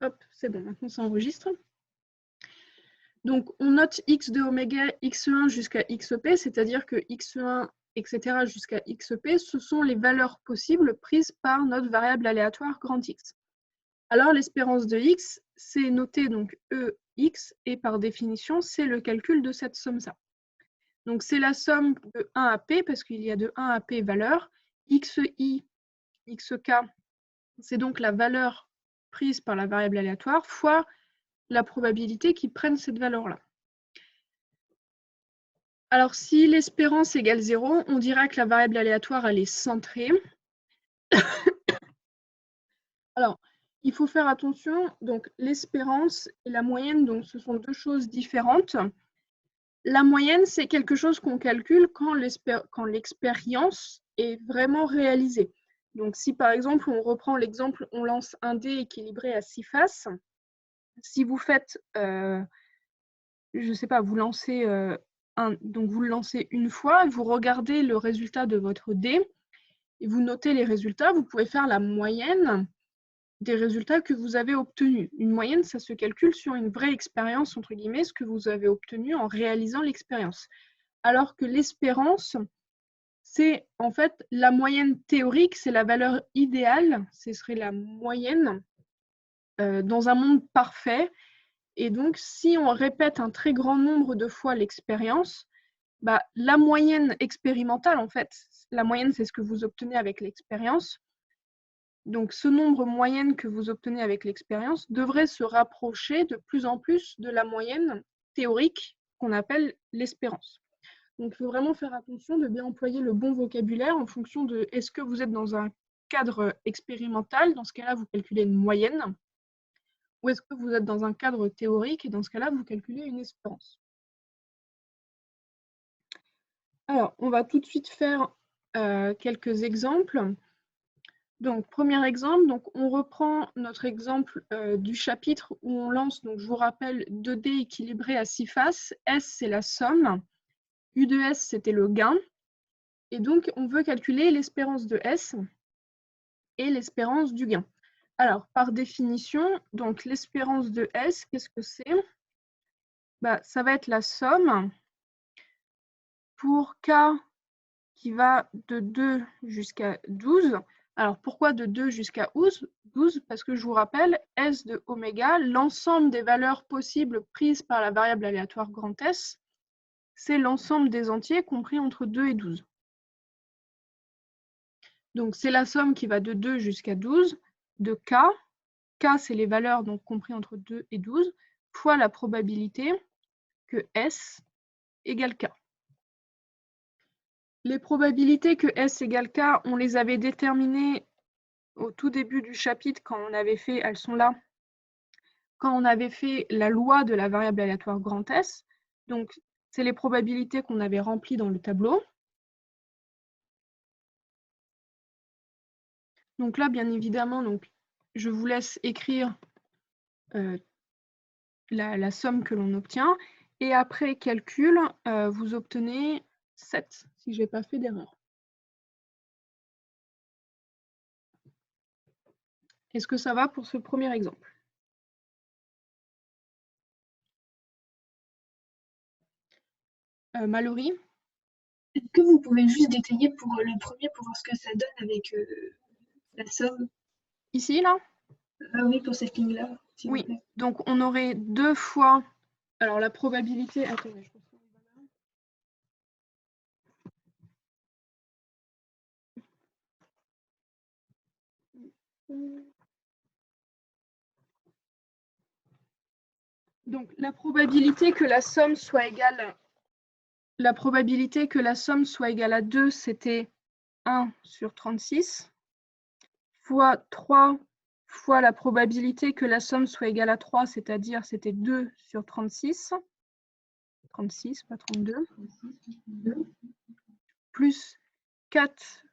Hop, c'est bon, maintenant ça enregistre. Donc, on note x de oméga x1 jusqu'à xp, c'est-à-dire que x1, etc. jusqu'à xp, ce sont les valeurs possibles prises par notre variable aléatoire grand X. Alors, l'espérance de x, c'est noté donc EX, et par définition, c'est le calcul de cette somme-là. Donc, c'est la somme de 1 à p, parce qu'il y a de 1 à p valeurs. XI, XK, c'est donc la valeur prise par la variable aléatoire, fois la probabilité qu'ils prennent cette valeur-là. Alors, si l'espérance égale 0, on dira que la variable aléatoire, elle est centrée. Alors, il faut faire attention, donc l'espérance et la moyenne, donc ce sont deux choses différentes. La moyenne, c'est quelque chose qu'on calcule quand l'expérience est vraiment réalisée. Donc, si par exemple, on reprend l'exemple, on lance un dé équilibré à 6 faces, si vous faites, je ne sais pas, vous lancez donc vous le lancez une fois, vous regardez le résultat de votre dé et vous notez les résultats, vous pouvez faire la moyenne des résultats que vous avez obtenus. Une moyenne, ça se calcule sur une vraie expérience, entre guillemets, ce que vous avez obtenu en réalisant l'expérience. Alors que l'espérance, c'est en fait la moyenne théorique, c'est la valeur idéale, ce serait la moyenne dans un monde parfait. Et donc, si on répète un très grand nombre de fois l'expérience, bah, la moyenne expérimentale, en fait, la moyenne, c'est ce que vous obtenez avec l'expérience. Donc, ce nombre moyenne que vous obtenez avec l'expérience devrait se rapprocher de plus en plus de la moyenne théorique qu'on appelle l'espérance. Donc, il faut vraiment faire attention de bien employer le bon vocabulaire en fonction de est-ce que vous êtes dans un cadre expérimental, dans ce cas-là, vous calculez une moyenne, ou est-ce que vous êtes dans un cadre théorique et dans ce cas-là, vous calculez une espérance. Alors, on va tout de suite faire quelques exemples. Donc, premier exemple, donc on reprend notre exemple du chapitre où on lance, donc je vous rappelle, 2 dés équilibrés à 6 faces. S, c'est la somme. U de S, c'était le gain. Et donc, on veut calculer l'espérance de S et l'espérance du gain. Alors, par définition, donc l'espérance de S, qu'est-ce que c'est? Bah, ça va être la somme pour K qui va de 2 jusqu'à 12. Alors, pourquoi de 2 jusqu'à 12? Parce que je vous rappelle, S de oméga, l'ensemble des valeurs possibles prises par la variable aléatoire grand S, c'est l'ensemble des entiers compris entre 2 et 12. Donc, c'est la somme qui va de 2 jusqu'à 12 de K. K, c'est les valeurs donc compris entre 2 et 12, fois la probabilité que S égale K. Les probabilités que S égale K, on les avait déterminées au tout début du chapitre quand on avait fait, elles sont là, quand on avait fait la loi de la variable aléatoire grand S. Donc, c'est les probabilités qu'on avait remplies dans le tableau. Donc là, bien évidemment, donc, je vous laisse écrire la somme que l'on obtient. Et après calcul, vous obtenez 7, si je n'ai pas fait d'erreur. Est-ce que ça va pour ce premier exemple? Mallory? Est-ce que vous pouvez juste détailler pour le premier pour voir ce que ça donne avec la somme? Ici, là? Ah oui, pour cette ligne-là, s'il vous Oui. plaît. Donc, on aurait 2 fois... Alors, la probabilité... Attendez, je pense que... Donc, la probabilité que la somme soit égale... La probabilité que la somme soit égale à 2, c'était 1 sur 36, fois 3 fois la probabilité que la somme soit égale à 3, c'est-à-dire c'était 2 sur 36, 36, pas 32, plus 4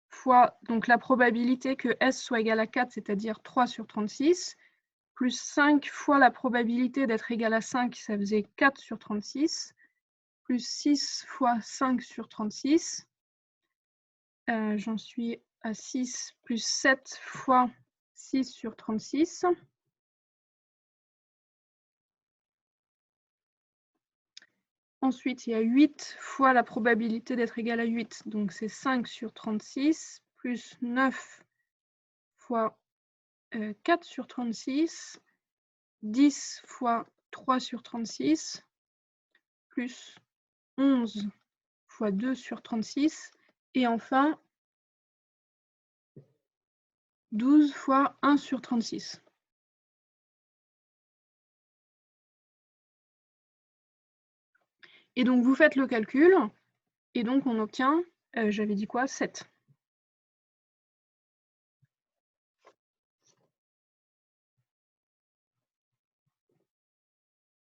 fois donc la probabilité que S soit égale à 4, c'est-à-dire 3 sur 36, plus 5 fois la probabilité d'être égal à 5, ça faisait 4 sur 36, plus 6 fois 5 sur 36, j'en suis à 6, plus 7 fois 6 sur 36, Ensuite, il y a 8 fois la probabilité d'être égal à 8. Donc, c'est 5 sur 36 plus 9 fois 4 sur 36, 10 fois 3 sur 36, plus 11 fois 2 sur 36, et enfin 12 fois 1 sur 36. Et donc, vous faites le calcul, et donc on obtient, j'avais dit quoi, 7.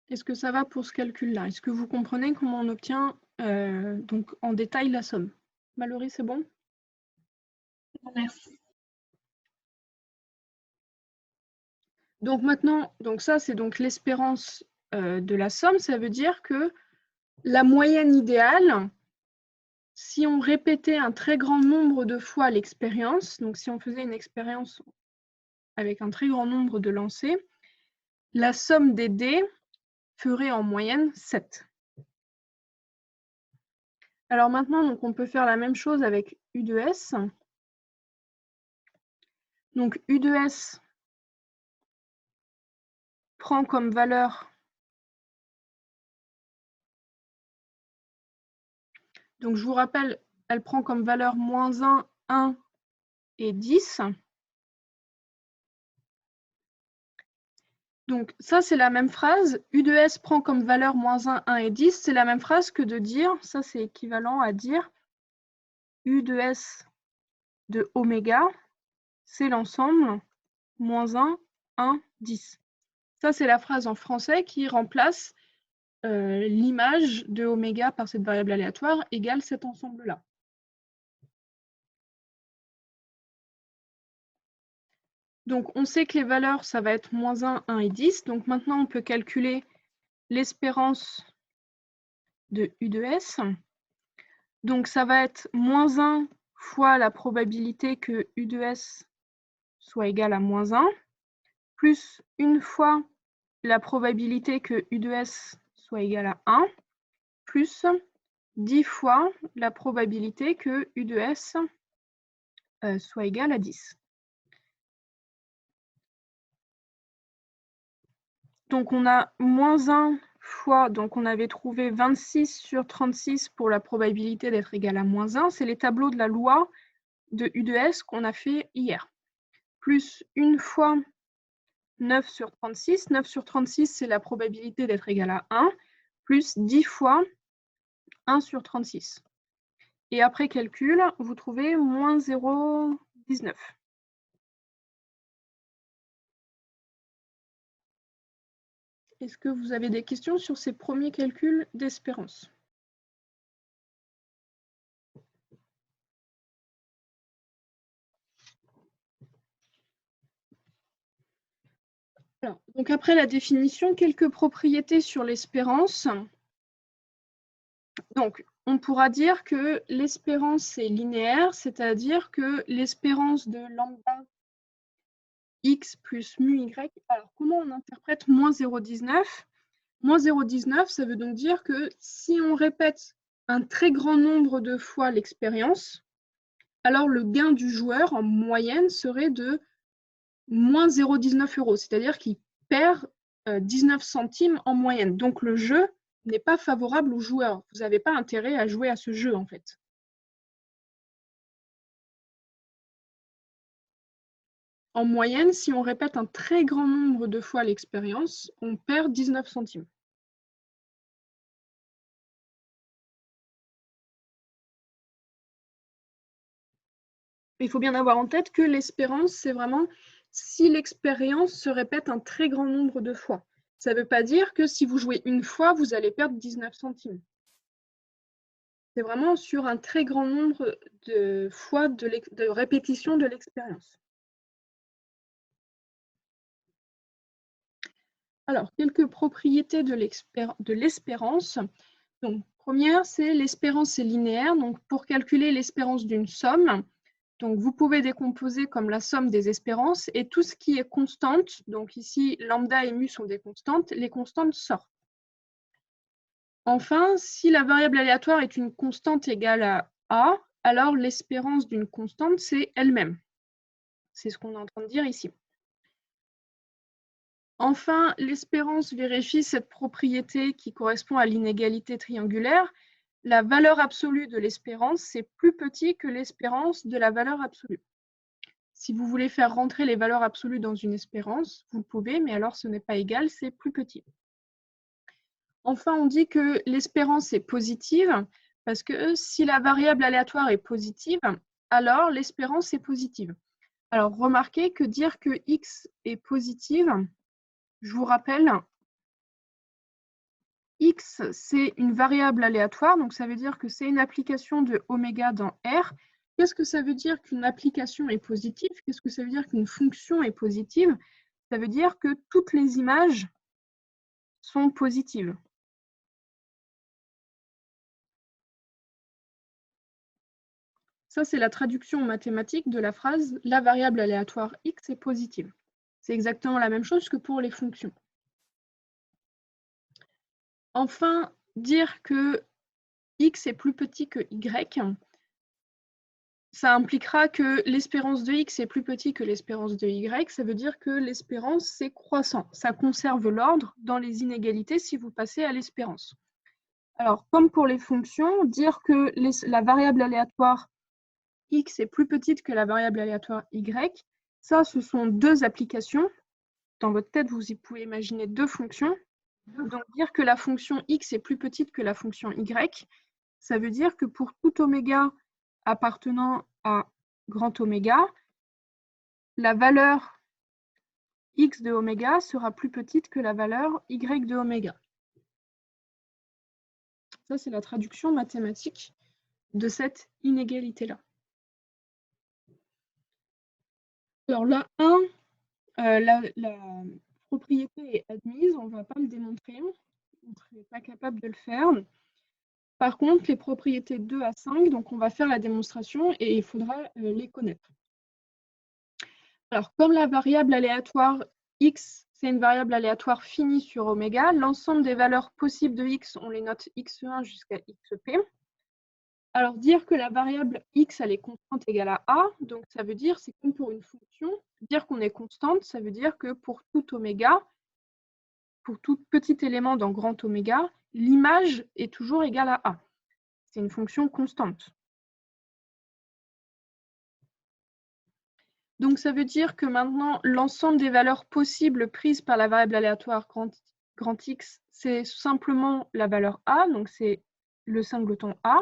Est-ce que ça va pour ce calcul-là? Est-ce que vous comprenez comment on obtient donc en détail la somme? Mallory, c'est bon? Merci. Donc maintenant, donc ça c'est donc l'espérance de la somme. Ça veut dire que la moyenne idéale, si on répétait un très grand nombre de fois l'expérience, donc si on faisait une expérience avec un très grand nombre de lancers, la somme des dés ferait en moyenne 7. Alors maintenant, donc, on peut faire la même chose avec U de S. Donc U de S prend comme valeur, donc je vous rappelle, elle prend comme valeur -1, 1 et 10. Donc ça, c'est la même phrase. U de S prend comme valeur -1, 1 et 10. C'est la même phrase que de dire, ça c'est équivalent à dire U de S de oméga, c'est l'ensemble, -1, 1, 10. Ça, c'est la phrase en français qui remplace l'image de oméga par cette variable aléatoire égale cet ensemble-là. Donc, on sait que les valeurs, ça va être -1, 1 et 10. Donc, maintenant, on peut calculer l'espérance de U de S. Donc, ça va être -1 fois la probabilité que U de S soit égal à -1, plus une fois la probabilité que U de S soit égal à 1, plus 10 fois la probabilité que U de S soit égal à 10. Donc on a -1 fois, donc on avait trouvé 26 sur 36 pour la probabilité d'être égal à -1. C'est les tableaux de la loi de U de S qu'on a fait hier. Plus une fois 9 sur 36. 9 sur 36, c'est la probabilité d'être égal à 1, plus 10 fois 1 sur 36. Et après calcul, vous trouvez -0,19. Est-ce que vous avez des questions sur ces premiers calculs d'espérance? Alors, donc après la définition, quelques propriétés sur l'espérance. Donc, on pourra dire que l'espérance est linéaire, c'est-à-dire que l'espérance de lambda x plus mu y. Alors, comment on interprète -0,19? -0,19, ça veut donc dire que si on répète un très grand nombre de fois l'expérience, alors le gain du joueur en moyenne serait de -0,19 €, c'est-à-dire qu'il perd 19 centimes en moyenne. Donc le jeu n'est pas favorable aux joueurs. Vous n'avez pas intérêt à jouer à ce jeu en fait. En moyenne, si on répète un très grand nombre de fois l'expérience, on perd 19 centimes. Il faut bien avoir en tête que l'espérance, c'est vraiment si l'expérience se répète un très grand nombre de fois. Ça ne veut pas dire que si vous jouez une fois, vous allez perdre 19 centimes. C'est vraiment sur un très grand nombre de fois de répétition de l'expérience. Alors, quelques propriétés de l'espérance. Donc, première, c'est l'espérance est linéaire. Donc, pour calculer l'espérance d'une somme, donc vous pouvez décomposer comme la somme des espérances et tout ce qui est constante, donc ici lambda et mu sont des constantes, les constantes sortent. Enfin, si la variable aléatoire est une constante égale à A, alors l'espérance d'une constante, c'est elle-même. C'est ce qu'on est en train de dire ici. Enfin, l'espérance vérifie cette propriété qui correspond à l'inégalité triangulaire. La valeur absolue de l'espérance, c'est plus petit que l'espérance de la valeur absolue. Si vous voulez faire rentrer les valeurs absolues dans une espérance, vous pouvez, mais alors ce n'est pas égal, c'est plus petit. Enfin, on dit que l'espérance est positive parce que si la variable aléatoire est positive, alors l'espérance est positive. Alors, remarquez que dire que x est positive, je vous rappelle, x, c'est une variable aléatoire, donc ça veut dire que c'est une application de oméga dans R. Qu'est-ce que ça veut dire qu'une application est positive? Qu'est-ce que ça veut dire qu'une fonction est positive? Ça veut dire que toutes les images sont positives. Ça, c'est la traduction mathématique de la phrase « la variable aléatoire x est positive ». C'est exactement la même chose que pour les fonctions. Enfin, dire que x est plus petit que y, ça impliquera que l'espérance de x est plus petit que l'espérance de y. Ça veut dire que l'espérance, c'est croissant. Ça conserve l'ordre dans les inégalités si vous passez à l'espérance. Alors, comme pour les fonctions, dire que la variable aléatoire x est plus petite que la variable aléatoire y, ça, ce sont deux applications. Dans votre tête, vous pouvez imaginer deux fonctions. Donc, dire que la fonction x est plus petite que la fonction y, ça veut dire que pour tout oméga appartenant à grand oméga, la valeur x de oméga sera plus petite que la valeur y de oméga. Ça, c'est la traduction mathématique de cette inégalité-là. Alors là, 1, la propriété est admise, on ne va pas le démontrer, on ne serait pas capable de le faire. Par contre, les propriétés 2 à 5, donc on va faire la démonstration et il faudra les connaître. Alors, comme la variable aléatoire x, c'est une variable aléatoire finie sur oméga, l'ensemble des valeurs possibles de x, on les note x1 jusqu'à xp. Alors, dire que la variable x, elle est constante égale à a, donc ça veut dire, c'est comme pour une fonction, dire qu'on est constante, ça veut dire que pour tout oméga, pour tout petit élément dans grand oméga, l'image est toujours égale à a. C'est une fonction constante. Donc, ça veut dire que maintenant, l'ensemble des valeurs possibles prises par la variable aléatoire grand X, c'est simplement la valeur A, donc c'est le singleton A.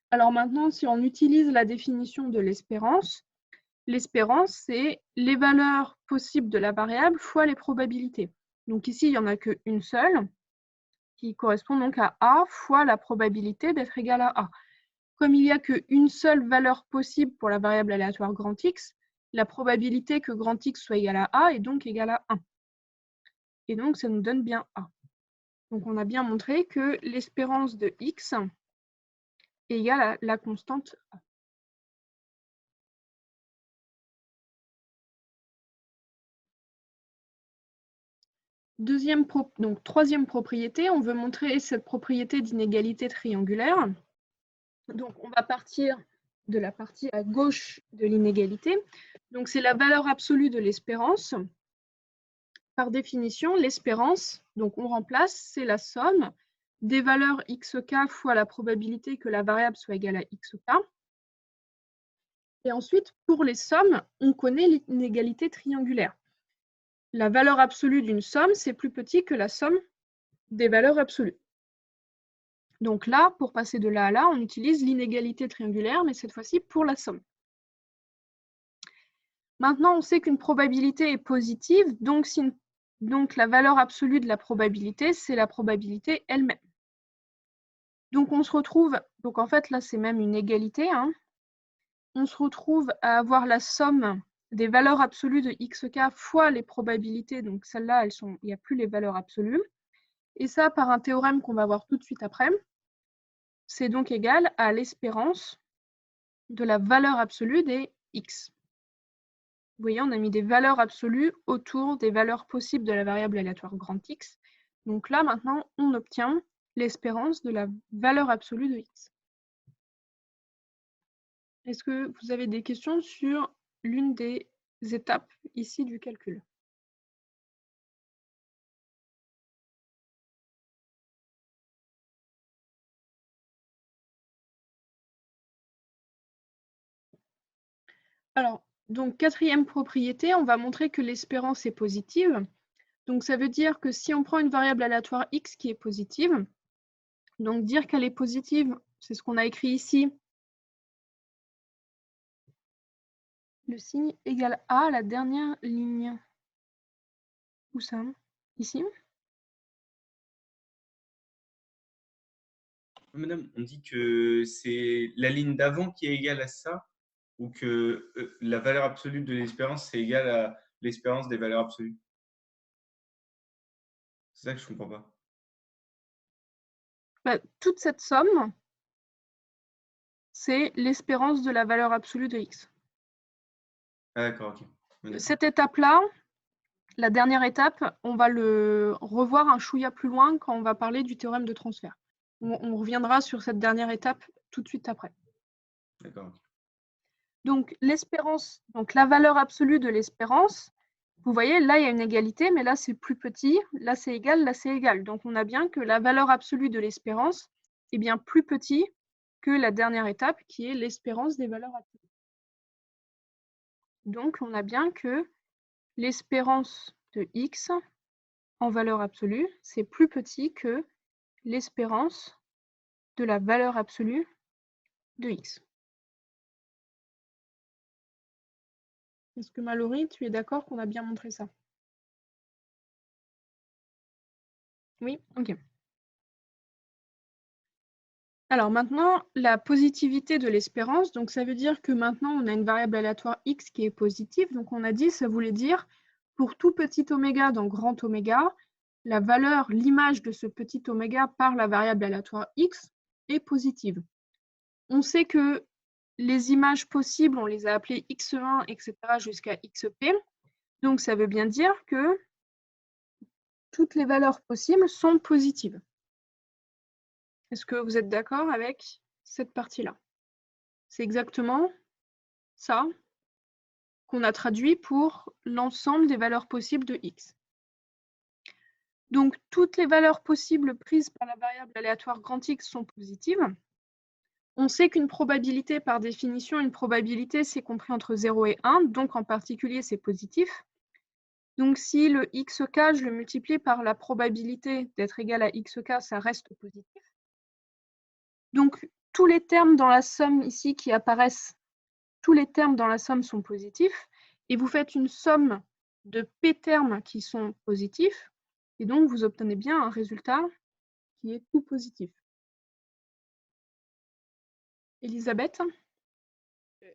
Alors maintenant, si on utilise la définition de l'espérance, c'est les valeurs possibles de la variable fois les probabilités. Donc ici, il n'y en a qu'une seule, qui correspond donc à A fois la probabilité d'être égale à A. Comme il n'y a qu'une seule valeur possible pour la variable aléatoire grand X, la probabilité que grand X soit égal à A est donc égale à 1. Et donc, ça nous donne bien A. Donc, on a bien montré que l'espérance de X est égale à la constante A. Troisième propriété, on veut montrer cette propriété d'inégalité triangulaire. Donc, on va partir de la partie à gauche de l'inégalité. Donc, c'est la valeur absolue de l'espérance. Par définition, l'espérance, donc on remplace, c'est la somme des valeurs xk fois la probabilité que la variable soit égale à xk. Et ensuite, pour les sommes, on connaît l'inégalité triangulaire. La valeur absolue d'une somme, c'est plus petit que la somme des valeurs absolues. Donc là, pour passer de là à là, on utilise l'inégalité triangulaire, mais cette fois-ci pour la somme. Maintenant, on sait qu'une probabilité est positive, donc la valeur absolue de la probabilité, c'est la probabilité elle-même. Donc on se retrouve, donc en fait là c'est même une égalité, hein. On se retrouve à avoir la somme des valeurs absolues de xk fois les probabilités, donc celles-là, il n'y a plus les valeurs absolues. Et ça, par un théorème qu'on va voir tout de suite après, c'est donc égal à l'espérance de la valeur absolue des x. Vous voyez, on a mis des valeurs absolues autour des valeurs possibles de la variable aléatoire grand X. Donc là, maintenant, on obtient l'espérance de la valeur absolue de x. Est-ce que vous avez des questions sur l'une des étapes ici du calcul? Alors, donc quatrième propriété, on va montrer que l'espérance est positive. Donc ça veut dire que si on prend une variable aléatoire x qui est positive, donc dire qu'elle est positive, c'est ce qu'on a écrit ici, le signe égal à la dernière ligne. Où ça? Ici? Madame, on dit que c'est la ligne d'avant qui est égale à ça, ou que la valeur absolue de l'espérance, c'est égal à l'espérance des valeurs absolues. C'est ça que je comprends pas. Bah, toute cette somme, c'est l'espérance de la valeur absolue de x. Ah d'accord, ok. D'accord. Cette étape-là, la dernière étape, on va le revoir un chouïa plus loin quand on va parler du théorème de transfert. On reviendra sur cette dernière étape tout de suite après. D'accord. Donc l'espérance, donc la valeur absolue de l'espérance, vous voyez, là il y a une égalité, mais là c'est plus petit, là c'est égal, là c'est égal. Donc on a bien que la valeur absolue de l'espérance est bien plus petit que la dernière étape qui est l'espérance des valeurs absolues. Donc on a bien que l'espérance de x en valeur absolue, c'est plus petit que l'espérance de la valeur absolue de x. Est-ce que Mallory, tu es d'accord qu'on a bien montré ça? Oui, ok. Alors maintenant, la positivité de l'espérance, donc ça veut dire que maintenant on a une variable aléatoire x qui est positive. Donc on a dit, ça voulait dire pour tout petit oméga dans grand oméga, la valeur, l'image de ce petit oméga par la variable aléatoire x est positive. On sait que les images possibles, on les a appelées x1, etc. jusqu'à xp. Donc ça veut bien dire que toutes les valeurs possibles sont positives. Est-ce que vous êtes d'accord avec cette partie-là? C'est exactement ça qu'on a traduit pour l'ensemble des valeurs possibles de x. Donc, toutes les valeurs possibles prises par la variable aléatoire grand X sont positives. On sait qu'une probabilité, par définition, une probabilité, c'est compris entre 0 et 1, donc en particulier, c'est positif. Donc, si le xk, je le multiplie par la probabilité d'être égal à xk, ça reste positif. Donc, tous les termes dans la somme ici qui apparaissent, tous les termes dans la somme sont positifs, et vous faites une somme de p termes qui sont positifs, et donc vous obtenez bien un résultat qui est tout positif. Elisabeth?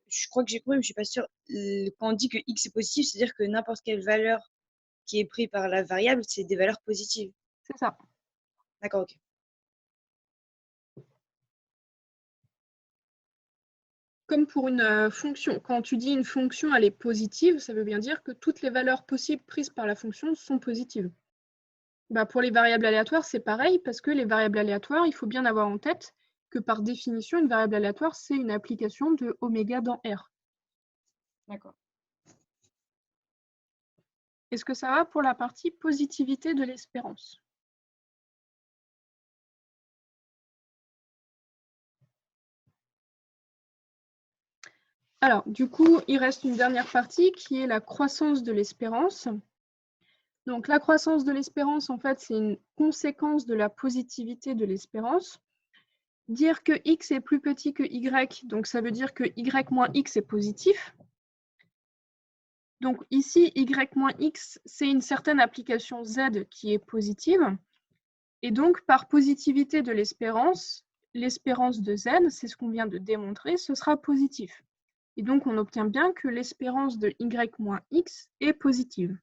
Je crois que j'ai compris, mais je suis pas sûre. Quand on dit que x est positif, c'est-à-dire que n'importe quelle valeur qui est prise par la variable, c'est des valeurs positives. C'est ça. D'accord, ok. Comme pour une fonction. Quand tu dis une fonction, elle est positive, ça veut bien dire que toutes les valeurs possibles prises par la fonction sont positives. Bah, pour les variables aléatoires, c'est pareil, parce que les variables aléatoires, il faut bien avoir en tête que par définition, une variable aléatoire, c'est une application de oméga dans R. D'accord. Est-ce que ça va pour la partie positivité de l'espérance? Alors, du coup, il reste une dernière partie qui est la croissance de l'espérance. Donc, la croissance de l'espérance, en fait, c'est une conséquence de la positivité de l'espérance. Dire que x est plus petit que y, donc ça veut dire que y moins x est positif. Donc ici, y moins x, c'est une certaine application z qui est positive. Et donc, par positivité de l'espérance de z, c'est ce qu'on vient de démontrer, ce sera positif. Et donc, on obtient bien que l'espérance de y moins x est positive.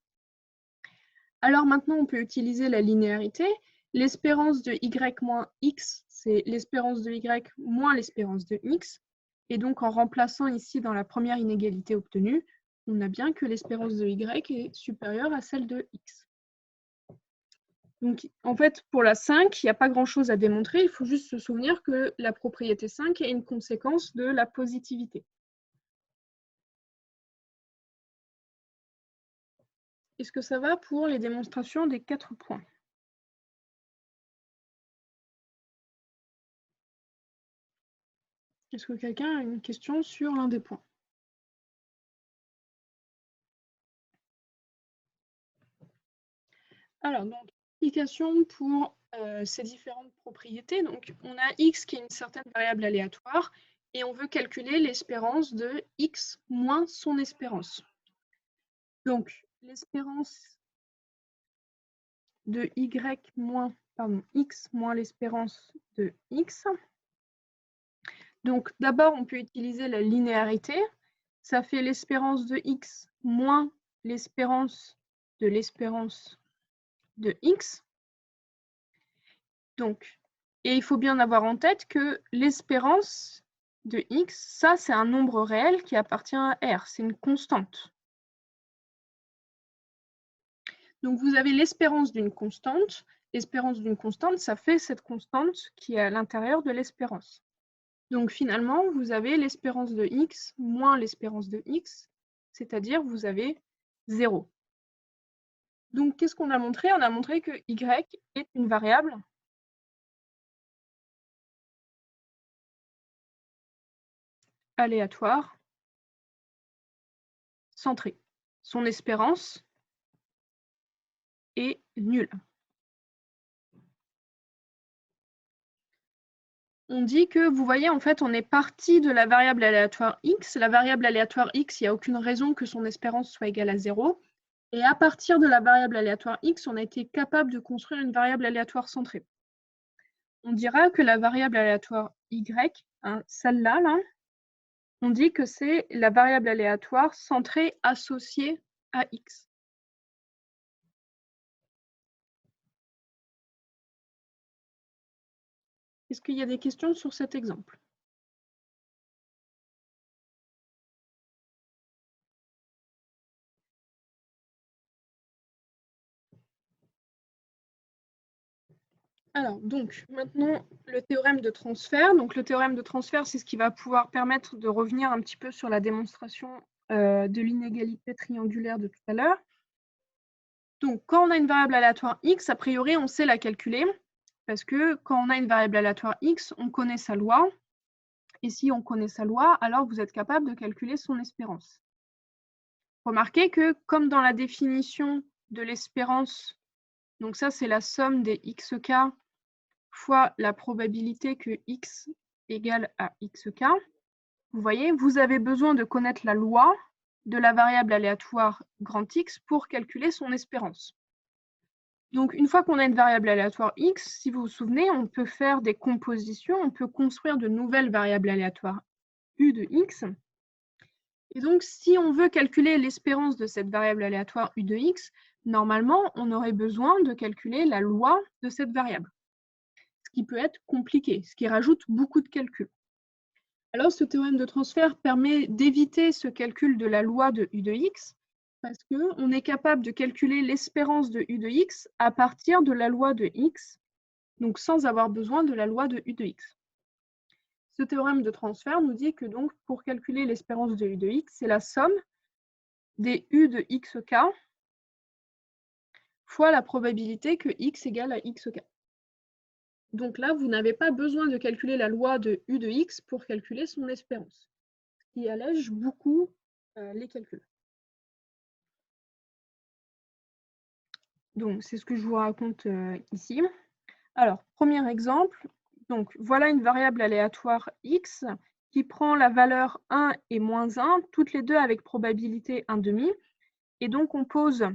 Alors maintenant, on peut utiliser la linéarité. L'espérance de y moins x, c'est l'espérance de y moins l'espérance de x. Et donc, en remplaçant ici dans la première inégalité obtenue, on a bien que l'espérance de y est supérieure à celle de x. Donc, en fait, pour la 5, il n'y a pas grand-chose à démontrer. Il faut juste se souvenir que la propriété 5 est une conséquence de la positivité. Est-ce que ça va pour les démonstrations des 4 points? Est-ce que quelqu'un a une question sur l'un des points? Alors, donc, explication pour ces différentes propriétés. Donc, on a x qui est une certaine variable aléatoire et on veut calculer l'espérance de x moins son espérance. Donc, l'espérance de x moins l'espérance de x. Donc, d'abord, on peut utiliser la linéarité. Ça fait l'espérance de x moins l'espérance de x. Donc, et il faut bien avoir en tête que l'espérance de x, ça, c'est un nombre réel qui appartient à R. C'est une constante. Donc, vous avez l'espérance d'une constante. L'espérance d'une constante, ça fait cette constante qui est à l'intérieur de l'espérance. Donc, finalement, vous avez l'espérance de x moins l'espérance de x, c'est-à-dire vous avez 0. Donc, qu'est-ce qu'on a montré? On a montré que y est une variable aléatoire centrée. Son espérance est nulle. On dit que, vous voyez, en fait, on est parti de la variable aléatoire x. La variable aléatoire x, il n'y a aucune raison que son espérance soit égale à 0. Et à partir de la variable aléatoire x, on a été capable de construire une variable aléatoire centrée. On dira que la variable aléatoire y, hein, celle-là, là, on dit que c'est la variable aléatoire centrée associée à x. Est-ce qu'il y a des questions sur cet exemple? Alors, donc, maintenant, le théorème de transfert. Donc, le théorème de transfert, c'est ce qui va pouvoir permettre de revenir un petit peu sur la démonstration de l'inégalité triangulaire de tout à l'heure. Donc, quand on a une variable aléatoire x, a priori, on sait la calculer, parce que quand on a une variable aléatoire x, on connaît sa loi. Et si on connaît sa loi, alors vous êtes capable de calculer son espérance. Remarquez que, comme dans la définition de l'espérance, donc ça, c'est la somme des xk fois la probabilité que x égale à xk. Vous voyez, vous avez besoin de connaître la loi de la variable aléatoire grand X pour calculer son espérance. Donc, une fois qu'on a une variable aléatoire x, si vous vous souvenez, on peut faire des compositions, on peut construire de nouvelles variables aléatoires u de x. Et donc, si on veut calculer l'espérance de cette variable aléatoire u de x, normalement, on aurait besoin de calculer la loi de cette variable, ce qui peut être compliqué, ce qui rajoute beaucoup de calculs. Alors, ce théorème de transfert permet d'éviter ce calcul de la loi de u de x, parce qu'on est capable de calculer l'espérance de u de x à partir de la loi de x, donc sans avoir besoin de la loi de u de x. Ce théorème de transfert nous dit que donc pour calculer l'espérance de u de x, c'est la somme des u de xk fois la probabilité que x égale à xk. Donc là, vous n'avez pas besoin de calculer la loi de u de x pour calculer son espérance, ce qui allège beaucoup les calculs. Donc, c'est ce que je vous raconte ici. Alors, premier exemple, donc voilà une variable aléatoire x qui prend la valeur 1 et moins 1, toutes les deux avec probabilité 1/2. Et donc, on pose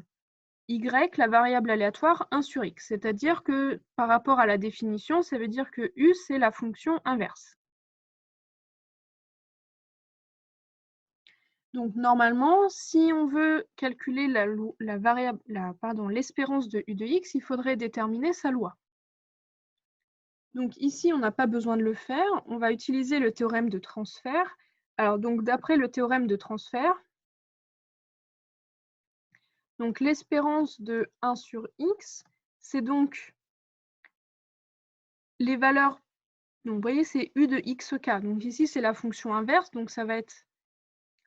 y, la variable aléatoire 1 sur x. C'est-à-dire que par rapport à la définition, ça veut dire que u, c'est la fonction inverse. Donc, normalement, si on veut calculer l'espérance de u de x, il faudrait déterminer sa loi. Donc ici, on n'a pas besoin de le faire. On va utiliser le théorème de transfert. Alors, donc, d'après le théorème de transfert, donc l'espérance de 1 sur x, c'est donc les valeurs. Donc, vous voyez, c'est u de xk. Donc, ici, c'est la fonction inverse. Donc, ça va être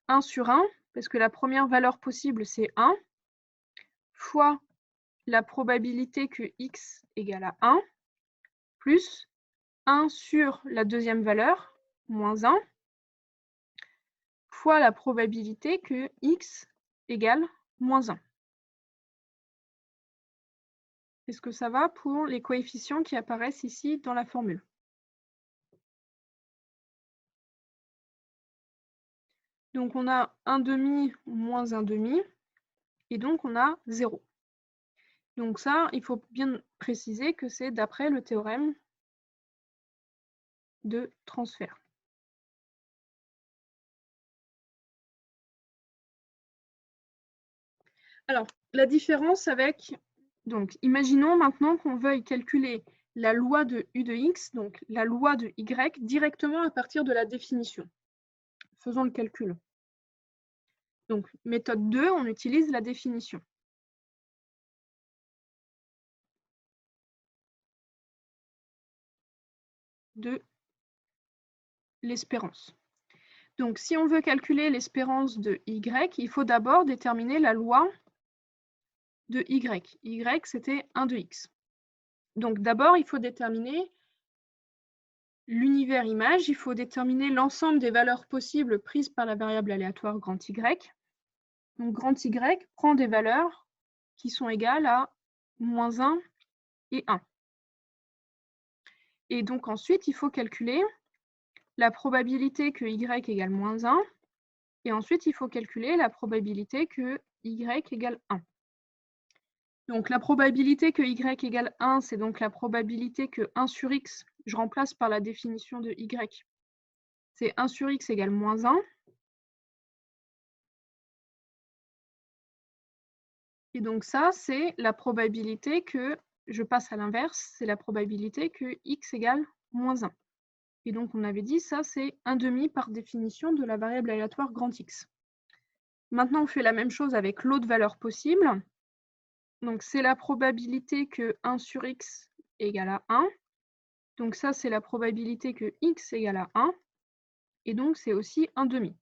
1 sur 1, parce que la première valeur possible, c'est 1, fois la probabilité que x égale à 1, plus 1 sur la deuxième valeur, moins 1, fois la probabilité que x égale moins 1. Est-ce que ça va pour les coefficients qui apparaissent ici dans la formule? Donc, on a 1/2 moins 1/2, et donc on a 0. Donc ça, il faut bien préciser que c'est d'après le théorème de transfert. Alors, la différence avec... Donc, imaginons maintenant qu'on veuille calculer la loi de u de x, donc la loi de y, directement à partir de la définition. Faisons le calcul. Donc, méthode 2, on utilise la définition de l'espérance. Donc, si on veut calculer l'espérance de y, il faut d'abord déterminer la loi de y. Y, c'était 1 de x. Donc, d'abord, il faut déterminer l'univers image. Il faut déterminer l'ensemble des valeurs possibles prises par la variable aléatoire grand Y. Donc, grand Y prend des valeurs qui sont égales à moins 1 et 1. Et donc, ensuite, il faut calculer la probabilité que y égale moins 1. Et ensuite, il faut calculer la probabilité que y égale 1. Donc, la probabilité que y égale 1, c'est donc la probabilité que 1 sur x, je remplace par la définition de y, c'est 1 sur x égale moins 1. Et donc ça, c'est la probabilité que, je passe à l'inverse, c'est la probabilité que x égale moins 1. Et donc, on avait dit, ça, c'est 1/2 par définition de la variable aléatoire grand X. Maintenant, on fait la même chose avec l'autre valeur possible. Donc, c'est la probabilité que 1 sur x égale à 1. Donc, ça, c'est la probabilité que x égale à 1. Et donc, c'est aussi 1/2.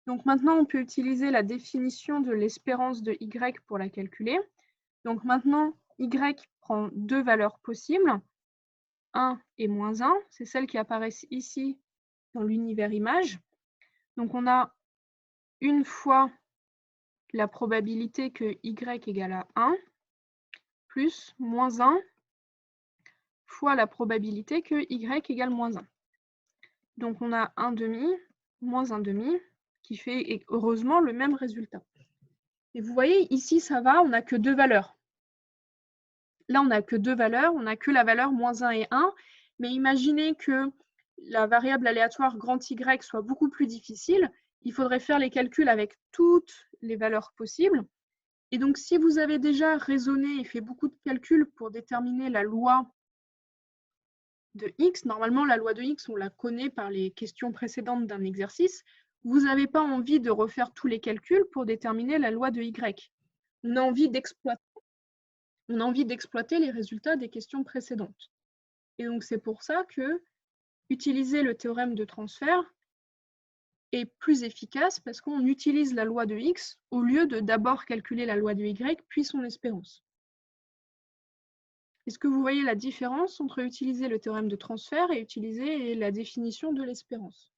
Donc, maintenant, on peut utiliser la définition de l'espérance de y pour la calculer. Donc, maintenant, y prend deux valeurs possibles, 1 et moins 1. C'est celles qui apparaissent ici dans l'univers image. Donc, on a une fois la probabilité que y égale à 1, plus moins 1 fois la probabilité que y égale moins 1. Donc, on a 1/2 moins 1/2 qui fait heureusement le même résultat. Et vous voyez, ici, ça va, on n'a que deux valeurs. Là, on n'a que deux valeurs, on n'a que la valeur moins 1 et 1. Mais imaginez que la variable aléatoire grand Y soit beaucoup plus difficile. Il faudrait faire les calculs avec toutes les valeurs possibles. Et donc, si vous avez déjà raisonné et fait beaucoup de calculs pour déterminer la loi de x, normalement, la loi de x, on la connaît par les questions précédentes d'un exercice. Vous n'avez pas envie de refaire tous les calculs pour déterminer la loi de y. On a envie d'exploiter les résultats des questions précédentes. Et donc, c'est pour ça que utiliser le théorème de transfert est plus efficace parce qu'on utilise la loi de x au lieu de d'abord calculer la loi de y puis son espérance. Est-ce que vous voyez la différence entre utiliser le théorème de transfert et utiliser la définition de l'espérance?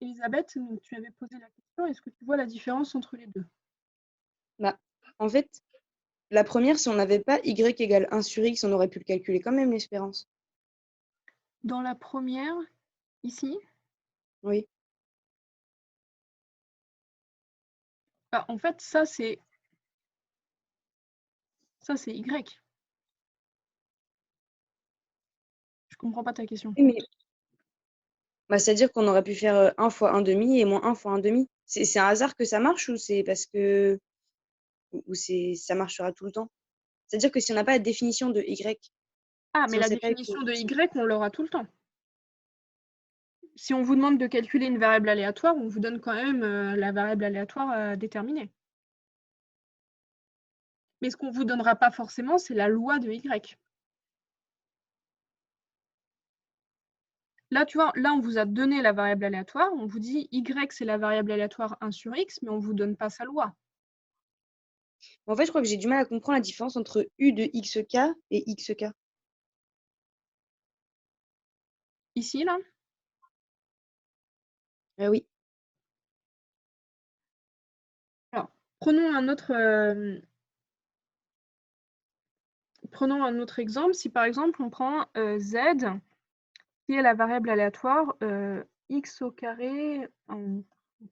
Elisabeth, tu avais posé la question, est-ce que tu vois la différence entre les deux? Bah, en fait, la première, si on n'avait pas y égale 1 sur x, on aurait pu le calculer quand même, l'espérance. Dans la première, ici, Oui. bah, en fait, ça c'est y. Je comprends pas ta question. Oui, mais bah, c'est-à-dire qu'on aurait pu faire 1 fois 1/2 et moins 1 fois 1/2. C'est un hasard que ça marche ou c'est parce que ça marchera tout le temps? C'est-à-dire que si on n'a pas la définition de y, Ah, si mais on la sait pas définition de y, on l'aura tout le temps. si on vous demande de calculer une variable aléatoire, on vous donne quand même la variable aléatoire à déterminer. Mais ce qu'on ne vous donnera pas forcément, c'est la loi de Y. Là, tu vois, là, on vous a donné la variable aléatoire. On vous dit Y, c'est la variable aléatoire 1 sur X, mais on ne vous donne pas sa loi. En fait, je crois que j'ai du mal à comprendre la différence entre U de XK et XK. Ici, là, Oui. alors, prenons un autre exemple. Si par exemple, on prend Z, qui est la variable aléatoire X au carré, on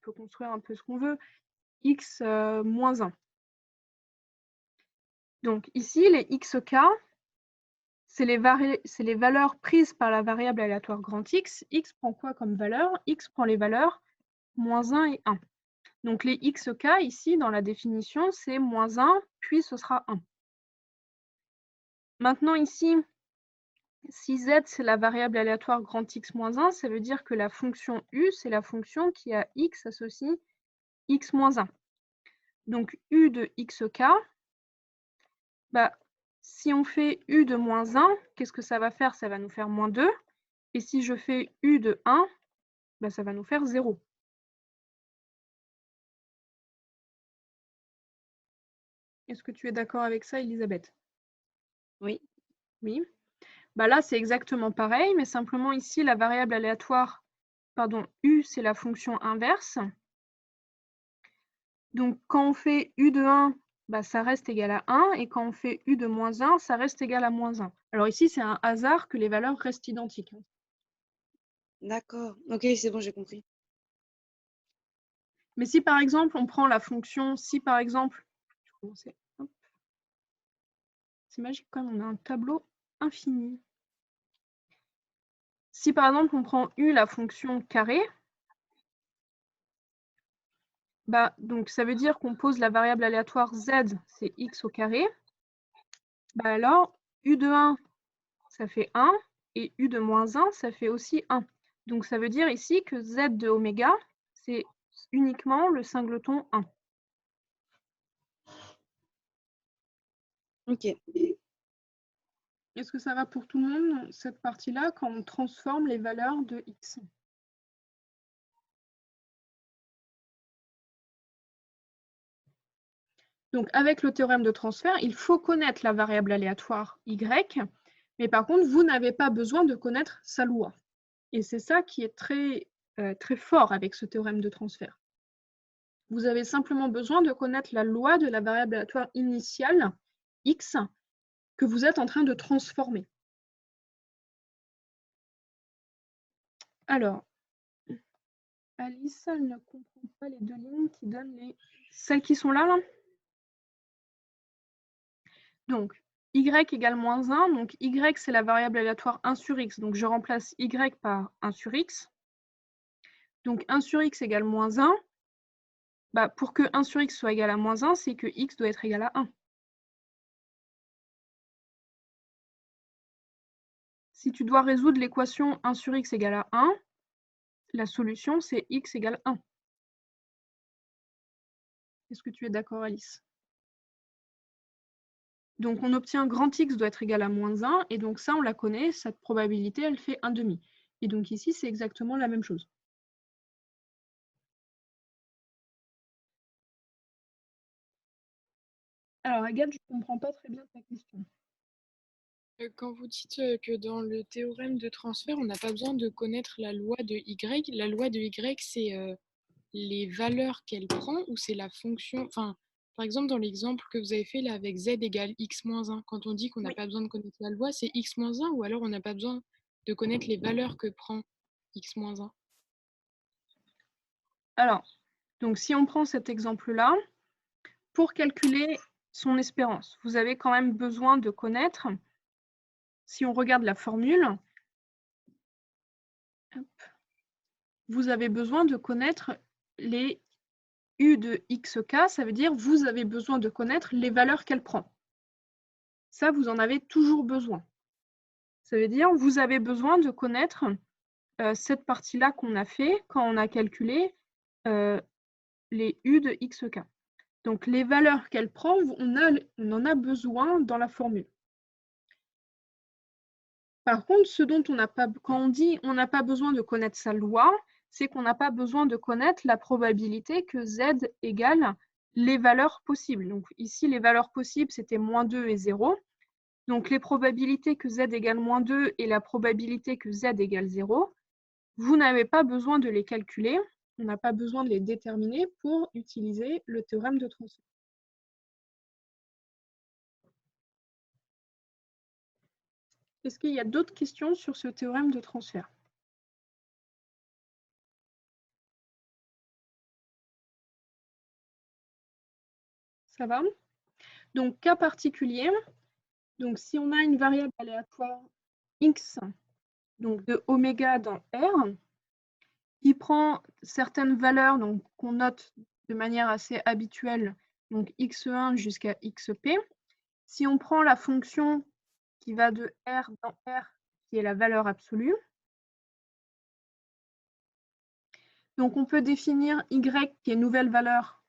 peut construire un peu ce qu'on veut, X moins 1. Donc ici, les XK, c'est les valeurs prises par la variable aléatoire grand X. X prend quoi comme valeur? X prend les valeurs moins 1 et 1. Donc les XK, ici, dans la définition, c'est moins 1, puis ce sera 1. Maintenant, ici, si Z, c'est la variable aléatoire grand X moins 1, ça veut dire que la fonction U, c'est la fonction qui a X associé X moins 1. Donc U de XK, bah, si on fait U de moins 1, qu'est-ce que ça va faire? Ça va nous faire moins 2. Et si je fais U de 1, bah, ça va nous faire 0. Est-ce que tu es d'accord avec ça, Elisabeth? Oui. Oui. Bah là, c'est exactement pareil, mais simplement ici, la variable aléatoire, pardon, U, c'est la fonction inverse. Donc, quand on fait U de 1, bah, ça reste égal à 1, et quand on fait U de moins 1, ça reste égal à moins 1. Alors ici, c'est un hasard que les valeurs restent identiques. D'accord. Ok, c'est bon, j'ai compris. Mais si par exemple, on prend la fonction, si par exemple, c'est magique quand même, on a un tableau infini. Si par exemple, on prend U, la fonction carré, bah, donc ça veut dire qu'on pose la variable aléatoire Z, c'est X au carré. Bah alors, U de 1, ça fait 1, et U de moins 1, ça fait aussi 1. Donc ça veut dire ici que Z de oméga, c'est uniquement le singleton 1. Ok. Est-ce que ça va pour tout le monde, cette partie-là, quand on transforme les valeurs de X? Donc avec le théorème de transfert, il faut connaître la variable aléatoire Y, mais par contre, vous n'avez pas besoin de connaître sa loi. Et c'est ça qui est très, très fort avec ce théorème de transfert. Vous avez simplement besoin de connaître la loi de la variable aléatoire initiale, X, que vous êtes en train de transformer. Alors, Alice, elle ne comprend pas les deux lignes qui donnent les... Celles qui sont là, là. Donc, Y égale moins 1. Donc, Y, c'est la variable aléatoire 1 sur X. Donc, je remplace Y par 1 sur X. Donc, 1 sur X égale moins 1. Bah, pour que 1 sur X soit égal à moins 1, c'est que X doit être égal à 1. Si tu dois résoudre l'équation 1 sur X égale à 1, la solution, c'est X égale 1. Est-ce que tu es d'accord, Alice? Donc, on obtient grand X doit être égal à moins 1, et donc ça, on la connaît, cette probabilité, elle fait 1/2. Et donc ici, c'est exactement la même chose. Alors, Agathe, je ne comprends pas très bien ta question. Quand vous dites que dans le théorème de transfert, on n'a pas besoin de connaître la loi de Y, la loi de Y, c'est les valeurs qu'elle prend ou c'est la fonction. Enfin, par exemple, dans l'exemple que vous avez fait là avec Z égale X moins 1, quand on dit qu'on n'a Oui. pas besoin de connaître la loi, c'est X moins 1 ou alors on n'a pas besoin de connaître les valeurs que prend X moins 1? Alors, donc si on prend cet exemple-là, pour calculer son espérance, vous avez quand même besoin de connaître, si on regarde la formule, vous avez besoin de connaître les U de XK, ça veut dire vous avez besoin de connaître les valeurs qu'elle prend. Ça, vous en avez toujours besoin. Ça veut dire vous avez besoin de connaître cette partie-là qu'on a fait quand on a calculé les U de xk. Donc, les valeurs qu'elle prend, on en a besoin dans la formule. Par contre, ce dont on n'a pas, quand on dit on n'a pas besoin de connaître sa loi, c'est qu'on n'a pas besoin de connaître la probabilité que z égale les valeurs possibles. Donc ici, les valeurs possibles, c'était -2 et 0. Donc les probabilités que z égale -2 et la probabilité que z égale 0, vous n'avez pas besoin de les calculer, on n'a pas besoin de les déterminer pour utiliser le théorème de transfert. Est-ce qu'il y a d'autres questions sur ce théorème de transfert? Ça va? Donc, cas particulier. Donc, si on a une variable aléatoire x, donc de oméga dans R, qui prend certaines valeurs qu'on note de manière assez habituelle, donc x1 jusqu'à xp. Si on prend la fonction qui va de R dans R, qui est la valeur absolue, donc on peut définir y qui est nouvelle valeur,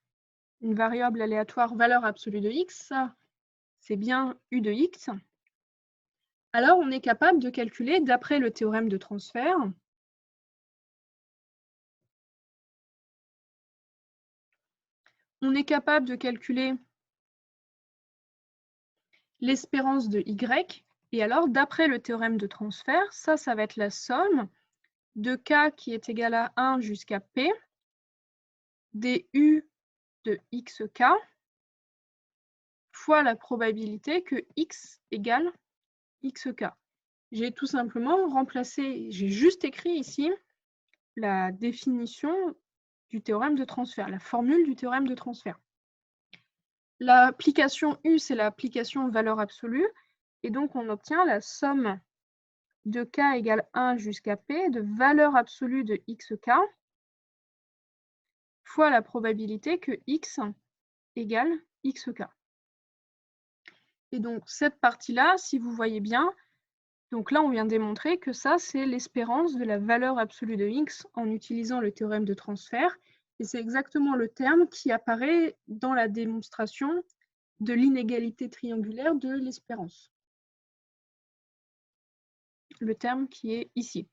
une variable aléatoire valeur absolue de x, ça c'est bien u de x. Alors on est capable de calculer, d'après le théorème de transfert, on est capable de calculer l'espérance de y. Et alors, d'après le théorème de transfert, ça va être la somme de k qui est égal à 1 jusqu'à p des u de xk fois la probabilité que x égale xk. J'ai tout simplement remplacé, j'ai juste écrit ici la définition du théorème de transfert, la formule du théorème de transfert. L'application U, c'est l'application valeur absolue, et donc on obtient la somme de k égale 1 jusqu'à p de valeur absolue de xk fois la probabilité que x égale xk. Et donc cette partie-là, si vous voyez bien, donc là on vient démontrer que ça c'est l'espérance de la valeur absolue de x en utilisant le théorème de transfert, et c'est exactement le terme qui apparaît dans la démonstration de l'inégalité triangulaire de l'espérance. Le terme qui est ici.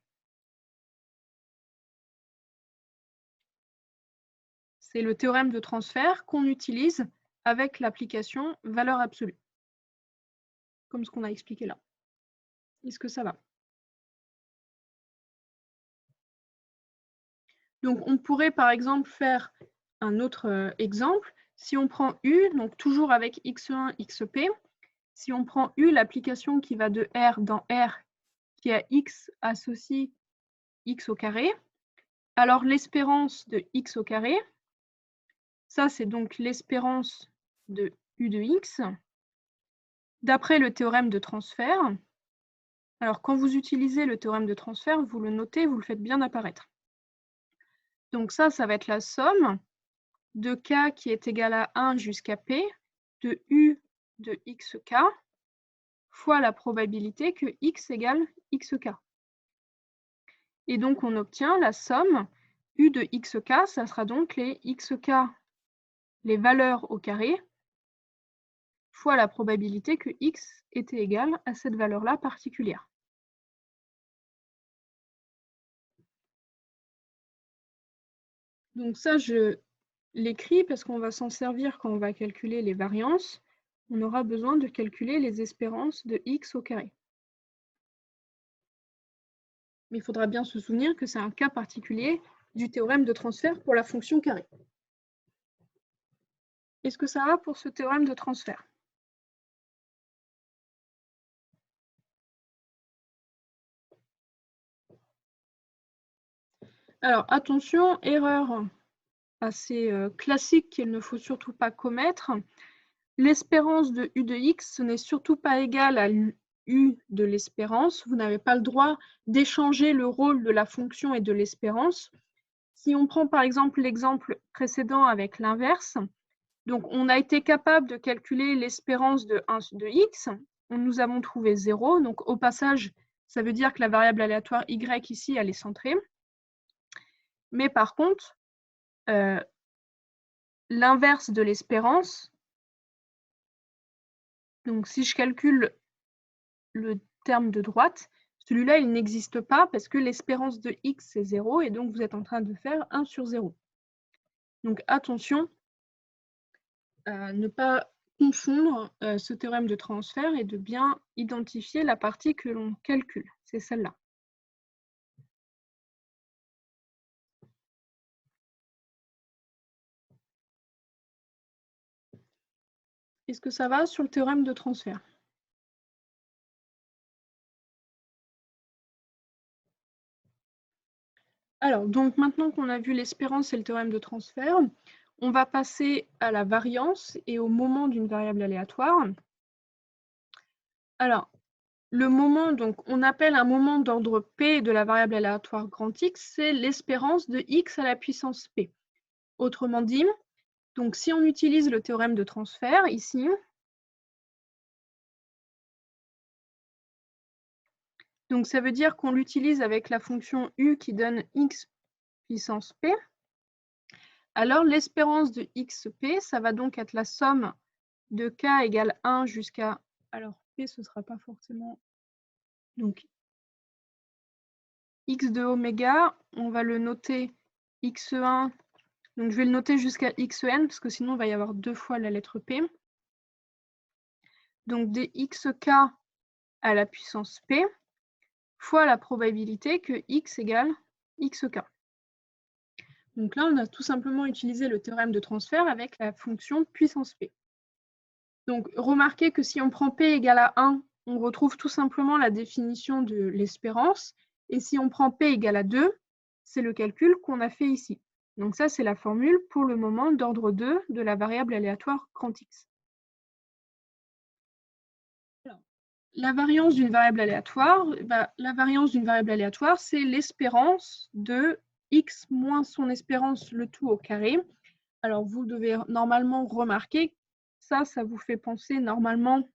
C'est le théorème de transfert qu'on utilise avec l'application valeur absolue, comme ce qu'on a expliqué là. Est-ce que ça va? Donc, on pourrait par exemple faire un autre exemple. Si on prend U, donc toujours avec x1, xp, si on prend U, l'application qui va de R dans R, qui a x associe x au carré, alors l'espérance de x au carré, ça c'est donc l'espérance de U de x, d'après le théorème de transfert. Alors, quand vous utilisez le théorème de transfert, vous le notez, vous le faites bien apparaître. Donc ça va être la somme de k qui est égal à 1 jusqu'à p de u de xk fois la probabilité que x égale xk. Et donc, on obtient la somme u de xk, ça sera donc les xk, les valeurs au carré, fois la probabilité que x était égal à cette valeur-là particulière. Donc ça, je l'écris parce qu'on va s'en servir quand on va calculer les variances. On aura besoin de calculer les espérances de x au carré. Mais il faudra bien se souvenir que c'est un cas particulier du théorème de transfert pour la fonction carré. Est-ce que ça va pour ce théorème de transfert? Alors, attention, erreur assez classique qu'il ne faut surtout pas commettre. L'espérance de u de x, ce n'est surtout pas égal à u de l'espérance. Vous n'avez pas le droit d'échanger le rôle de la fonction et de l'espérance. Si on prend par exemple l'exemple précédent avec l'inverse, donc on a été capable de calculer l'espérance de x, nous avons trouvé 0, donc au passage, Ça veut dire que la variable aléatoire y ici, elle est centrée. Mais par contre, l'inverse de l'espérance, donc si je calcule le terme de droite, celui-là, il n'existe pas parce que l'espérance de x, c'est 0, et donc vous êtes en train de faire 1 sur 0. Donc attention à ne pas confondre ce théorème de transfert et de bien identifier la partie que l'on calcule. C'est celle-là. Est-ce que ça va sur le théorème de transfert? Alors, donc maintenant qu'on a vu l'espérance et le théorème de transfert, on va passer à la variance et au moment d'une variable aléatoire. Alors, le moment, donc on appelle un moment d'ordre P de la variable aléatoire grand X, c'est l'espérance de X à la puissance P. Autrement dit, donc si on utilise le théorème de transfert ici, donc ça veut dire qu'on l'utilise avec la fonction U qui donne X puissance P. Alors l'espérance de XP, ça va donc être la somme de K égale 1 jusqu'à, alors P ce ne sera pas forcément, donc X de oméga, on va le noter X1, donc je vais le noter jusqu'à Xn, parce que sinon il va y avoir 2 fois la lettre P. Donc dxk à la puissance P, fois la probabilité que X égale Xk. Donc là, on a tout simplement utilisé le théorème de transfert avec la fonction puissance P. Donc remarquez que si on prend P égale à 1, on retrouve tout simplement la définition de l'espérance. Et si on prend P égale à 2, c'est le calcul qu'on a fait ici. Donc ça, c'est la formule pour le moment d'ordre 2 de la variable aléatoire grand X. Alors, la variance d'une variable aléatoire, c'est l'espérance de X moins son espérance, le tout au carré. Alors vous devez normalement remarquer, ça vous fait penser normalement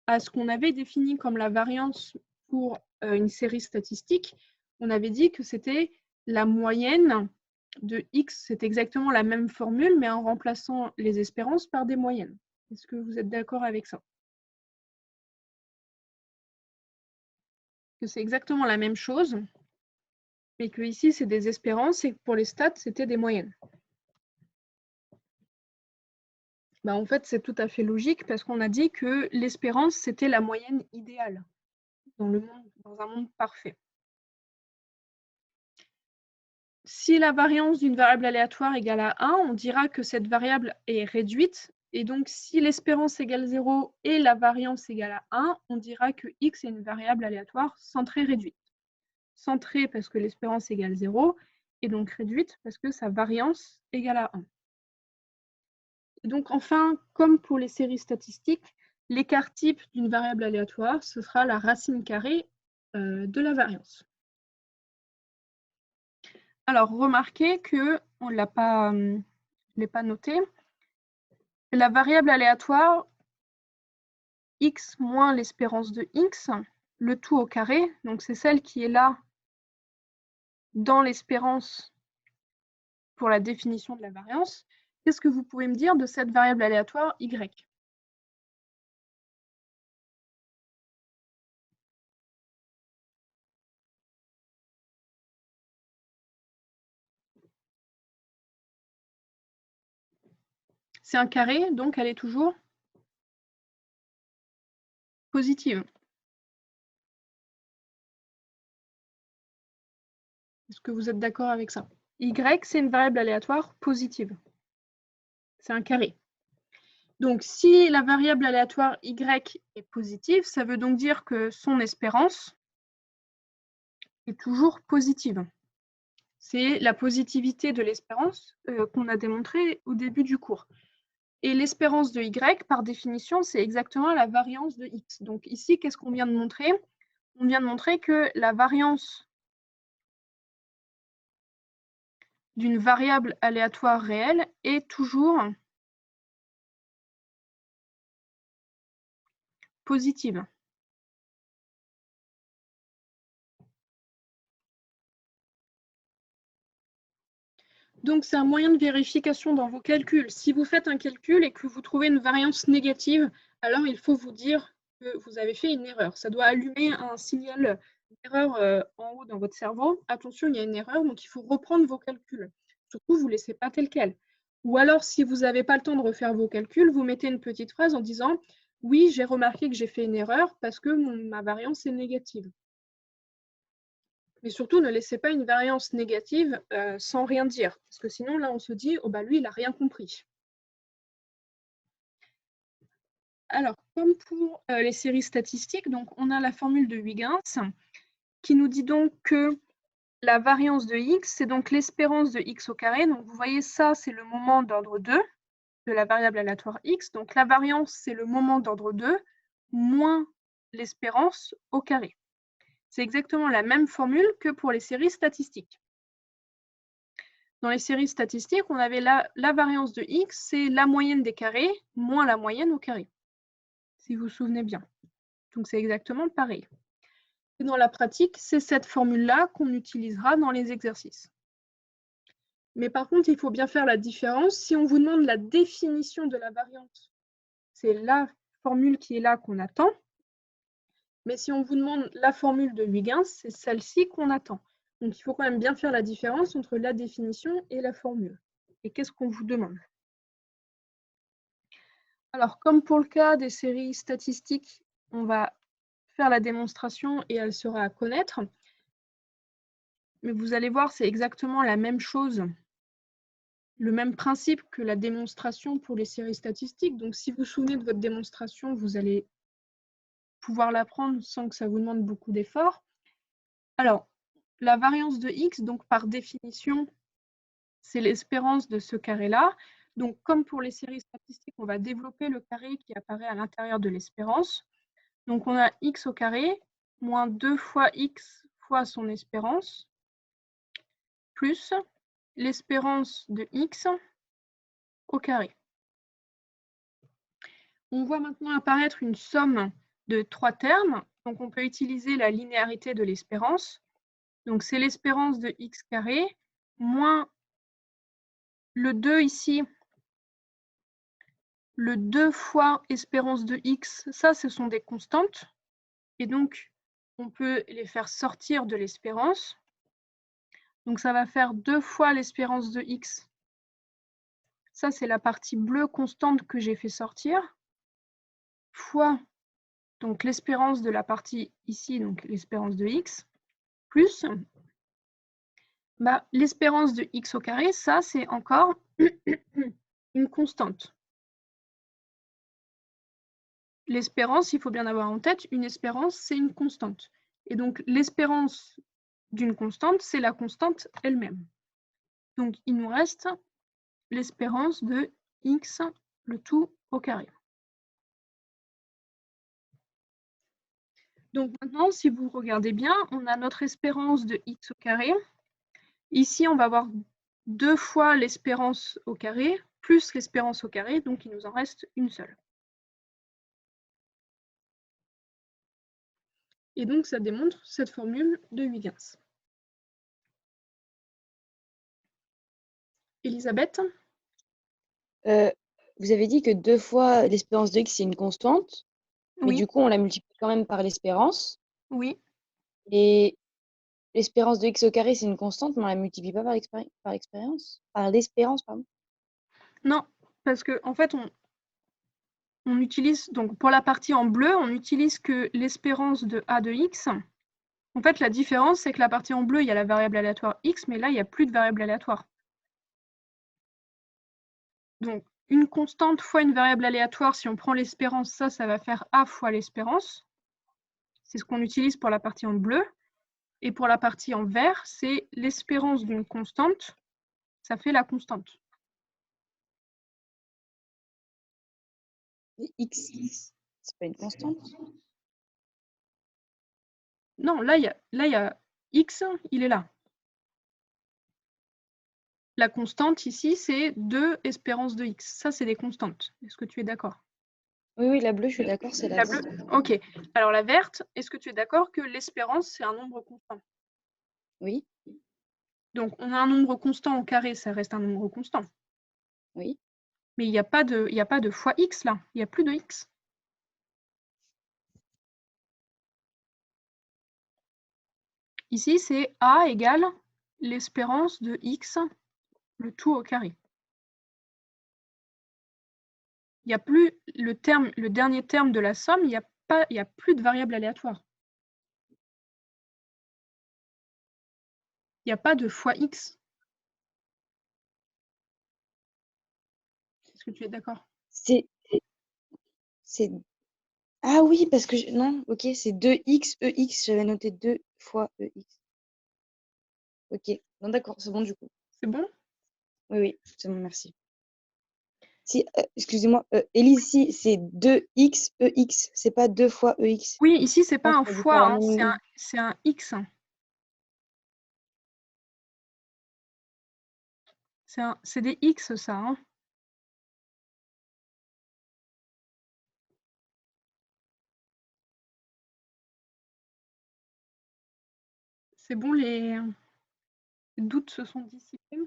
à ce qu'on avait défini comme la variance pour une série statistique. On avait dit que c'était la moyenne de X. C'est exactement la même formule, mais en remplaçant les espérances par des moyennes. Est-ce que vous êtes d'accord avec ça? Que c'est exactement la même chose, mais que ici c'est des espérances et que pour les stats, c'était des moyennes. Bah, en fait, c'est tout à fait logique parce qu'on a dit que l'espérance, c'était la moyenne idéale dans un monde parfait. Si la variance d'une variable aléatoire égale à 1, on dira que cette variable est réduite. Et donc, si l'espérance égale 0 et la variance égale à 1, on dira que x est une variable aléatoire centrée réduite. Centrée parce que l'espérance égale 0, et donc réduite parce que sa variance égale à 1. Et donc, enfin, comme pour les séries statistiques, l'écart type d'une variable aléatoire, ce sera la racine carrée de la variance. Alors, remarquez que, je ne l'ai pas noté, la variable aléatoire x moins l'espérance de x, le tout au carré, donc c'est celle qui est là dans l'espérance pour la définition de la variance. Qu'est-ce que vous pouvez me dire de cette variable aléatoire y? C'est un carré, donc elle est toujours positive. Est-ce que vous êtes d'accord avec ça? Y, c'est une variable aléatoire positive. C'est un carré. Donc, si la variable aléatoire y est positive, ça veut donc dire que son espérance est toujours positive. C'est la positivité de l'espérance qu'on a démontré au début du cours. Et l'espérance de y, par définition, c'est exactement la variance de x. Donc ici, qu'est-ce qu'on vient de montrer? On vient de montrer que la variance d'une variable aléatoire réelle est toujours positive. Donc, c'est un moyen de vérification dans vos calculs. Si vous faites un calcul et que vous trouvez une variance négative, alors il faut vous dire que vous avez fait une erreur. Ça doit allumer un signal d'erreur en haut dans votre cerveau. Attention, il y a une erreur, donc il faut reprendre vos calculs. Surtout, vous ne laissez pas tel quel. Ou alors, si vous n'avez pas le temps de refaire vos calculs, vous mettez une petite phrase en disant « Oui, j'ai remarqué que j'ai fait une erreur parce que ma variance est négative ». Mais surtout, ne laissez pas une variance négative sans rien dire. Parce que sinon, là, on se dit, oh bah lui, il n'a rien compris. Alors, comme pour les séries statistiques, donc on a la formule de Huygens qui nous dit donc que la variance de x, c'est donc l'espérance de x au carré. Donc, vous voyez, ça, c'est le moment d'ordre 2 de la variable aléatoire x. Donc, la variance, c'est le moment d'ordre 2 moins l'espérance au carré. C'est exactement la même formule que pour les séries statistiques. Dans les séries statistiques, on avait la variance de x, c'est la moyenne des carrés moins la moyenne au carré, si vous vous souvenez bien. Donc, c'est exactement pareil. Et dans la pratique, c'est cette formule-là qu'on utilisera dans les exercices. Mais par contre, il faut bien faire la différence. Si on vous demande la définition de la variance, c'est la formule qui est là qu'on attend. Mais si on vous demande la formule de Huygens, c'est celle-ci qu'on attend. Donc, il faut quand même bien faire la différence entre la définition et la formule. Et qu'est-ce qu'on vous demande? Alors, comme pour le cas des séries statistiques, on va faire la démonstration et elle sera à connaître. Mais vous allez voir, c'est exactement la même chose, le même principe que la démonstration pour les séries statistiques. Donc, si vous vous souvenez de votre démonstration, vous allez pouvoir l'apprendre sans que ça vous demande beaucoup d'efforts. Alors, la variance de x, donc par définition, c'est l'espérance de ce carré-là. Donc, comme pour les séries statistiques, on va développer le carré qui apparaît à l'intérieur de l'espérance. Donc, on a x au carré moins 2 fois x fois son espérance, plus l'espérance de x au carré. On voit maintenant apparaître une somme de 3 termes. Donc, on peut utiliser la linéarité de l'espérance. Donc, c'est l'espérance de x carré moins le 2 ici, le 2 fois espérance de x. Ça, ce sont des constantes. Et donc, on peut les faire sortir de l'espérance. Donc, ça va faire 2 fois l'espérance de x. Ça, c'est la partie bleue constante que j'ai fait sortir, fois donc l'espérance de la partie ici, donc l'espérance de x, plus l'espérance de x au carré, ça, c'est encore une constante. L'espérance, il faut bien avoir en tête, une espérance, c'est une constante. Et donc, l'espérance d'une constante, c'est la constante elle-même. Donc, il nous reste l'espérance de x, le tout au carré. Donc maintenant, si vous regardez bien, on a notre espérance de x au carré. Ici, on va avoir 2 fois l'espérance au carré, plus l'espérance au carré, donc il nous en reste une seule. Et donc, ça démontre cette formule de Huygens. Elisabeth? Vous avez dit que 2 fois l'espérance de x, c'est une constante, mais Oui. du coup, on la multiplie quand même par l'espérance. Oui. Et l'espérance de x au carré, c'est une constante, mais on la multiplie pas par l'espérance, pardon. Non, parce que en fait, on utilise, donc pour la partie en bleu, on n'utilise que l'espérance de a de x. En fait, la différence, c'est que la partie en bleu, il y a la variable aléatoire x, mais là, il n'y a plus de variable aléatoire. Donc, une constante fois une variable aléatoire, si on prend l'espérance, ça va faire a fois l'espérance. C'est ce qu'on utilise pour la partie en bleu. Et pour la partie en vert, c'est l'espérance d'une constante. Ça fait la constante. Et x, c'est pas une constante? Non, là, il y a x, il est là. La constante ici, c'est 2 espérance de x. Ça, c'est des constantes. Est-ce que tu es d'accord? Oui, la bleue, je suis d'accord, c'est la bleue. Ok. Alors la verte, est-ce que tu es d'accord que l'espérance, c'est un nombre constant? Oui. Donc, on a un nombre constant au carré, ça reste un nombre constant. Oui. Mais il n'y a pas de fois x là, il n'y a plus de x. Ici, c'est a égale l'espérance de x, le tout au carré. Il n'y a plus le dernier terme de la somme, il n'y a plus de variable aléatoire. Il n'y a pas de fois x. Est-ce que tu es d'accord? C'est. Ah oui, parce que. Non, ok, c'est 2x, EX. J'avais noté 2 fois EX. Ok, non, d'accord, c'est bon du coup. C'est bon? Oui, oui, c'est bon, merci. Si, excusez-moi, Élise, si c'est 2x, EX, c'est pas 2 fois EX. Oui, ici, c'est pas pense un qu'on a dû fois, faire la hein, même ligne. c'est un x. C'est des x, ça. Hein. C'est bon, les doutes se sont dissipés.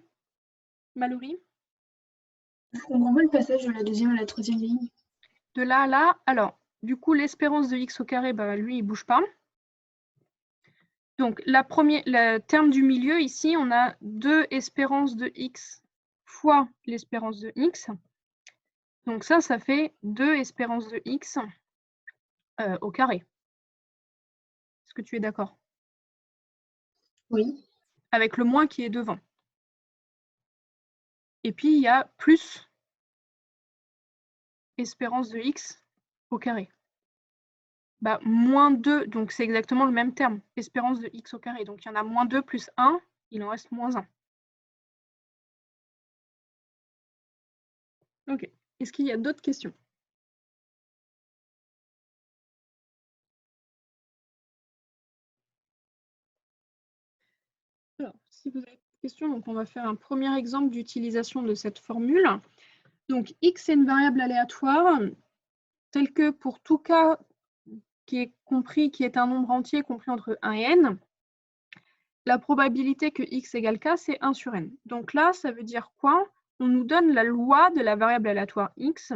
Mallory? Je comprends pas le passage de la deuxième à la troisième ligne. De là à là, alors, du coup, l'espérance de x au carré, bah, lui, il ne bouge pas. Donc, le terme du milieu, ici, on a 2 espérances de x fois l'espérance de x. Donc ça fait 2 espérances de x au carré. Est-ce que tu es d'accord? Oui. Avec le moins qui est devant. Et puis, il y a plus espérance de x au carré. Bah, moins 2, donc c'est exactement le même terme, espérance de x au carré. Donc, il y en a moins 2 plus 1, il en reste moins 1. Ok. Est-ce qu'il y a d'autres questions? Alors, si vous avez des questions, donc on va faire un premier exemple d'utilisation de cette formule. Donc, x est une variable aléatoire, telle que pour tout cas qui est un nombre entier compris entre 1 et n, la probabilité que x égale k, c'est 1 sur n. Donc là, ça veut dire quoi? On nous donne la loi de la variable aléatoire x.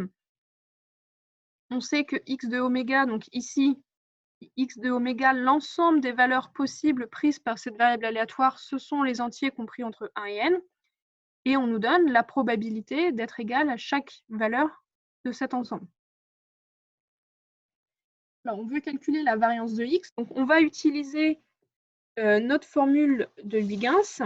On sait que x de oméga, donc ici, x de oméga, l'ensemble des valeurs possibles prises par cette variable aléatoire, ce sont les entiers compris entre 1 et n. Et on nous donne la probabilité d'être égal à chaque valeur de cet ensemble. Alors, on veut calculer la variance de x, donc on va utiliser notre formule de Huygens.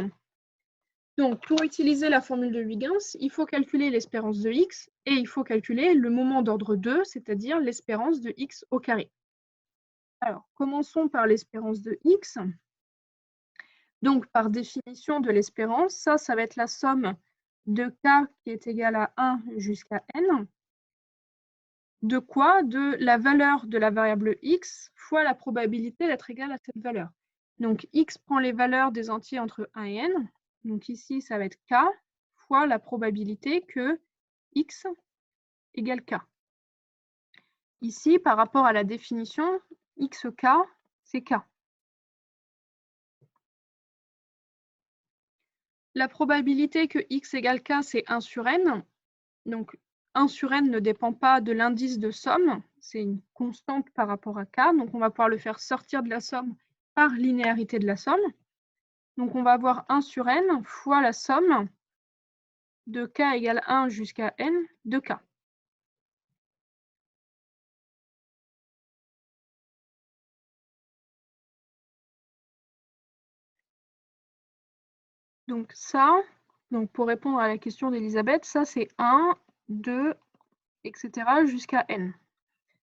Donc, pour utiliser la formule de Huygens, il faut calculer l'espérance de x et il faut calculer le moment d'ordre 2, c'est-à-dire l'espérance de x au carré. Alors, commençons par l'espérance de x. Donc, par définition de l'espérance, ça va être la somme de k qui est égale à 1 jusqu'à n. De quoi? De la valeur de la variable x fois la probabilité d'être égale à cette valeur. Donc, x prend les valeurs des entiers entre 1 et n. Donc ici, ça va être k fois la probabilité que x égale k. Ici, par rapport à la définition, xk, c'est k. La probabilité que x égale k, c'est 1 sur n. Donc, 1 sur n ne dépend pas de l'indice de somme, c'est une constante par rapport à k. Donc, on va pouvoir le faire sortir de la somme par linéarité de la somme. Donc, on va avoir 1 sur n fois la somme de k égale 1 jusqu'à n de k. Donc ça, pour répondre à la question d'Elisabeth, ça c'est 1, 2, etc. jusqu'à n.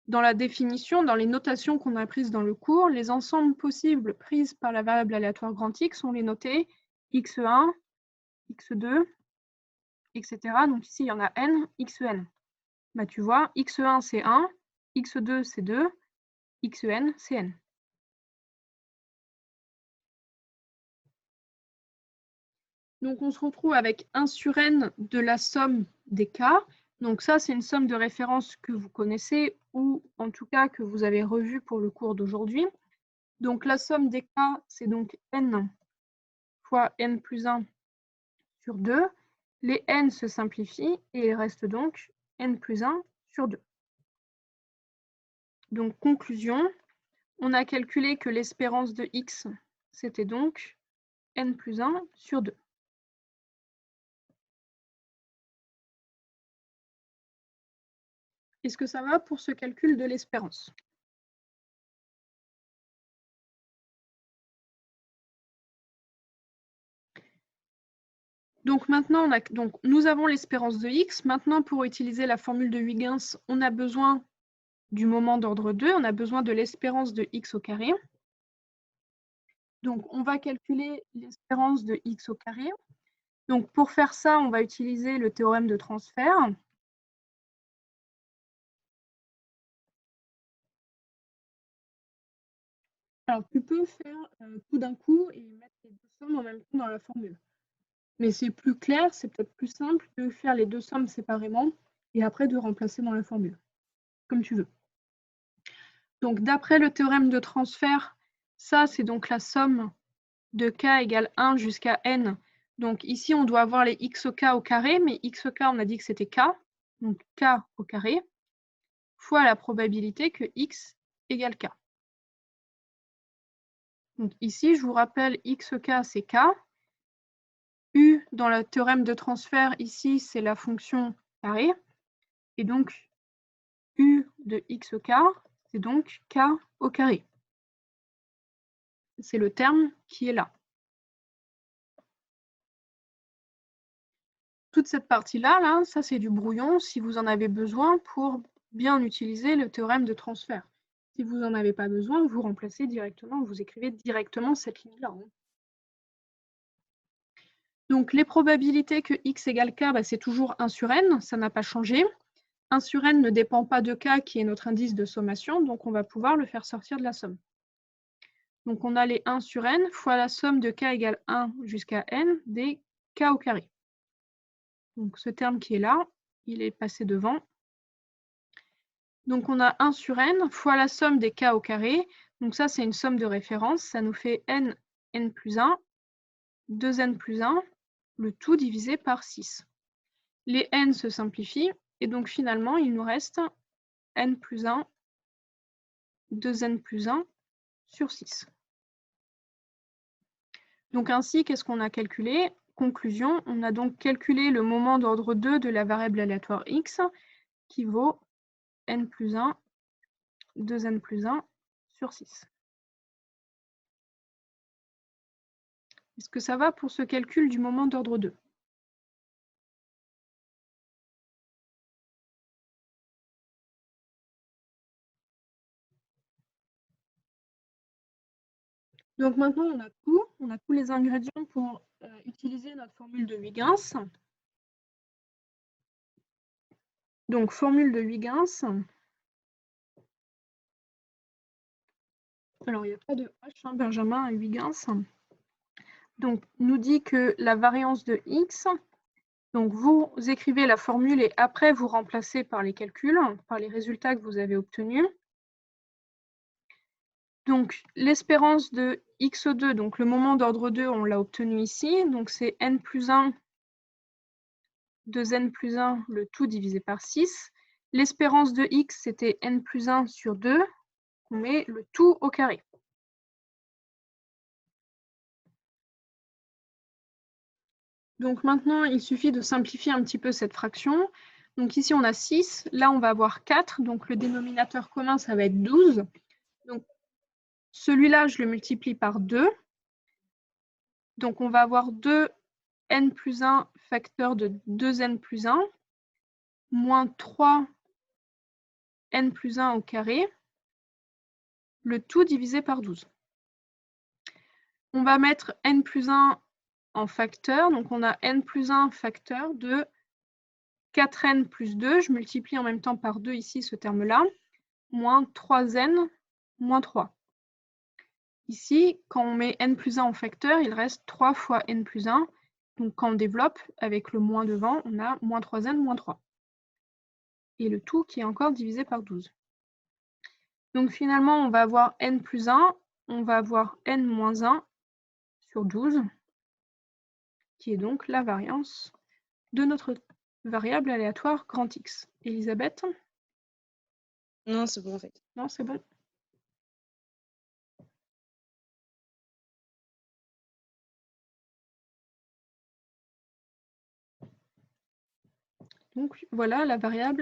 Dans la définition, dans les notations qu'on a prises dans le cours, les ensembles possibles prises par la variable aléatoire grand X sont les notés x1, x2, etc. Donc ici, il y en a n, xn. Bah, tu vois, x1 c'est 1, x2 c'est 2, xn c'est n. Donc on se retrouve avec 1 sur n de la somme des cas. Donc ça, c'est une somme de référence que vous connaissez ou en tout cas que vous avez revue pour le cours d'aujourd'hui. Donc la somme des cas, c'est donc n fois n plus 1 sur 2. Les n se simplifient et il reste donc n plus 1 sur 2. Donc, conclusion, on a calculé que l'espérance de x, c'était donc n plus 1 sur 2. Est-ce que ça va pour ce calcul de l'espérance? Donc maintenant, nous avons l'espérance de x. Maintenant, pour utiliser la formule de Huygens, on a besoin du moment d'ordre 2, on a besoin de l'espérance de x au carré. Donc, on va calculer l'espérance de x au carré. Donc, pour faire ça, on va utiliser le théorème de transfert. Alors, tu peux faire tout d'un coup et mettre les deux sommes en même temps dans la formule. Mais c'est plus clair, c'est peut-être plus simple de faire les deux sommes séparément et après de remplacer dans la formule, comme tu veux. Donc, d'après le théorème de transfert, ça, c'est donc la somme de k égale 1 jusqu'à n. Donc, ici, on doit avoir les x au k au carré, mais x au k, on a dit que c'était k, donc k au carré, fois la probabilité que x égale k. Donc, ici, je vous rappelle, x au k, c'est k. U, dans le théorème de transfert, ici, c'est la fonction carré. Et donc, U de x au k, c'est donc k au carré. C'est le terme qui est là. Toute cette partie-là, là, ça c'est du brouillon si vous en avez besoin pour bien utiliser le théorème de transfert. Si vous n'en avez pas besoin, vous remplacez directement, vous écrivez directement cette ligne-là. Donc les probabilités que x égale k, bah, c'est toujours 1 sur n, ça n'a pas changé. 1 sur n ne dépend pas de k qui est notre indice de sommation, donc on va pouvoir le faire sortir de la somme. Donc on a les 1 sur n fois la somme de k égale 1 jusqu'à n des k au carré. Donc ce terme qui est là, il est passé devant. Donc on a 1 sur n fois la somme des k au carré. Donc ça, c'est une somme de référence. Ça nous fait n plus 1, 2n plus 1, le tout divisé par 6. Les n se simplifient. Et donc finalement, il nous reste n plus 1, 2n plus 1 sur 6. Donc ainsi, qu'est-ce qu'on a calculé? Conclusion, on a donc calculé le moment d'ordre 2 de la variable aléatoire x qui vaut n plus 1, 2n plus 1 sur 6. Est-ce que ça va pour ce calcul du moment d'ordre 2? Donc maintenant, on a tous les ingrédients pour utiliser notre formule de Huygens. Donc, formule de Huygens. Alors, il n'y a pas de H, hein, Benjamin, Huygens. Donc, nous dit que la variance de x, donc vous écrivez la formule et après, vous remplacez par les calculs, par les résultats que vous avez obtenus. Donc, l'espérance de x2, donc le moment d'ordre 2, on l'a obtenu ici. Donc, c'est n plus 1, 2n plus 1, le tout divisé par 6. L'espérance de x, c'était n plus 1 sur 2. On met le tout au carré. Donc maintenant, il suffit de simplifier un petit peu cette fraction. Donc ici, on a 6. Là, on va avoir 4. Donc le dénominateur commun, ça va être 12. Donc celui-là, je le multiplie par 2. Donc on va avoir 2n plus 1 facteur de 2n plus 1 moins 3n plus 1 au carré, le tout divisé par 12. On va mettre n plus 1 en facteur, donc on a n plus 1 facteur de 4n plus 2, je multiplie en même temps par 2 ici ce terme-là, moins 3n moins 3. Ici, quand on met n plus 1 en facteur, il reste 3 fois n plus 1. Donc quand on développe avec le moins devant, on a moins 3n moins 3. Et le tout qui est encore divisé par 12. Donc finalement, on va avoir n plus 1, on va avoir n moins 1 sur 12. qui est donc la variance de notre variable aléatoire grand X. Elisabeth? Non, c'est bon en fait. Non, c'est bon. Donc voilà la variance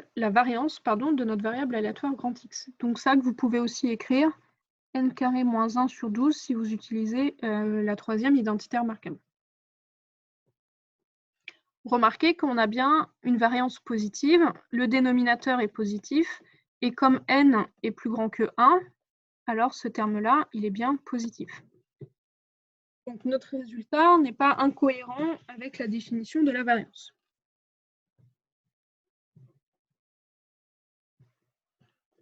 de notre variable aléatoire grand X. Donc ça que vous pouvez aussi écrire n carré moins 1 sur 12 si vous utilisez la troisième identité remarquable. Remarquez qu'on a bien une variance positive, le dénominateur est positif, et comme n est plus grand que 1, alors ce terme-là, il est bien positif. Donc notre résultat n'est pas incohérent avec la définition de la variance.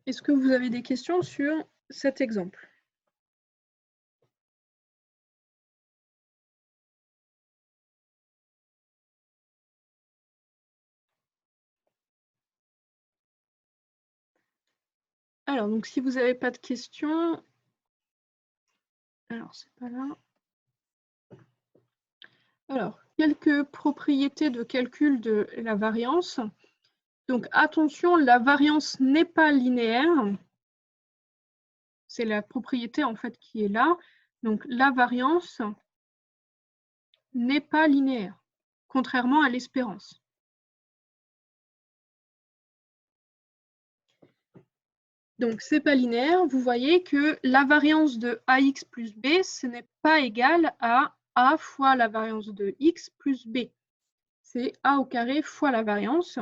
Est-ce que vous avez des questions sur cet exemple? Alors, donc si vous n'avez pas de questions, alors c'est pas là. Alors, quelques propriétés de calcul de la variance. Donc attention, la variance n'est pas linéaire. C'est la propriété en fait qui est là. Donc la variance n'est pas linéaire, contrairement à l'espérance. Donc c'est pas linéaire. Vous voyez que la variance de ax plus b, ce n'est pas égal à a fois la variance de x plus b. C'est a au carré fois la variance.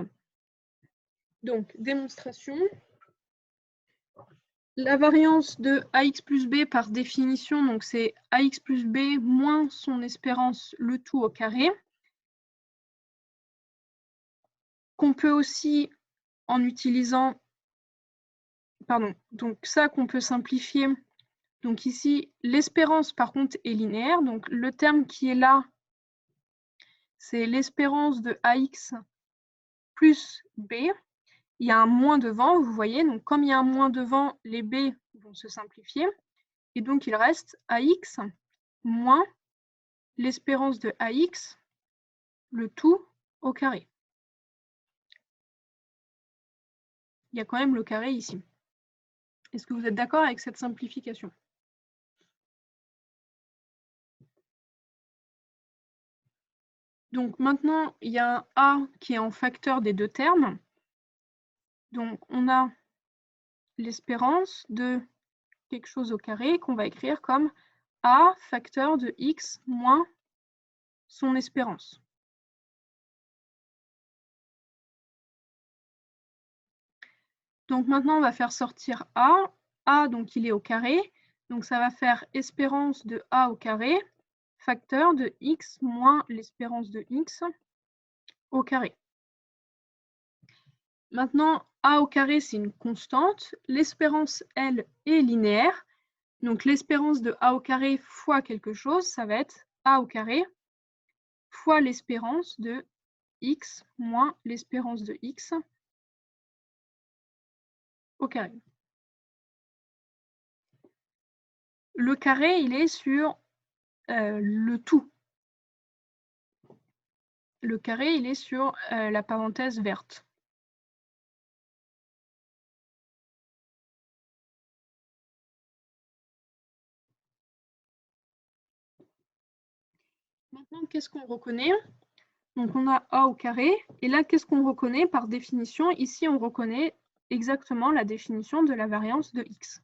Donc démonstration. La variance de ax plus b par définition, donc c'est ax plus b moins son espérance, le tout au carré. Qu'on peut aussi, en utilisant, pardon, donc ça qu'on peut simplifier. Donc ici, l'espérance par contre est linéaire. Donc le terme qui est là, c'est l'espérance de ax plus b. Il y a un moins devant, vous voyez. Donc comme il y a un moins devant, les b vont se simplifier. Et donc il reste ax moins l'espérance de ax, le tout au carré. Il y a quand même le carré ici. Est-ce que vous êtes d'accord avec cette simplification? Donc maintenant, il y a un a qui est en facteur des deux termes. Donc on a l'espérance de quelque chose au carré qu'on va écrire comme a facteur de x moins son espérance. Donc maintenant, on va faire sortir a. A, donc il est au carré. Donc ça va faire espérance de a au carré facteur de x moins l'espérance de x au carré. Maintenant, a au carré, c'est une constante. L'espérance, elle, est linéaire. Donc l'espérance de a au carré fois quelque chose, ça va être a au carré fois l'espérance de x moins l'espérance de x au carré. Le carré, il est sur le tout. Le carré, il est sur la parenthèse verte. Maintenant, qu'est-ce qu'on reconnaît? Donc, on a a au carré. Et là, qu'est-ce qu'on reconnaît par définition? Ici, on reconnaît exactement la définition de la variance de x.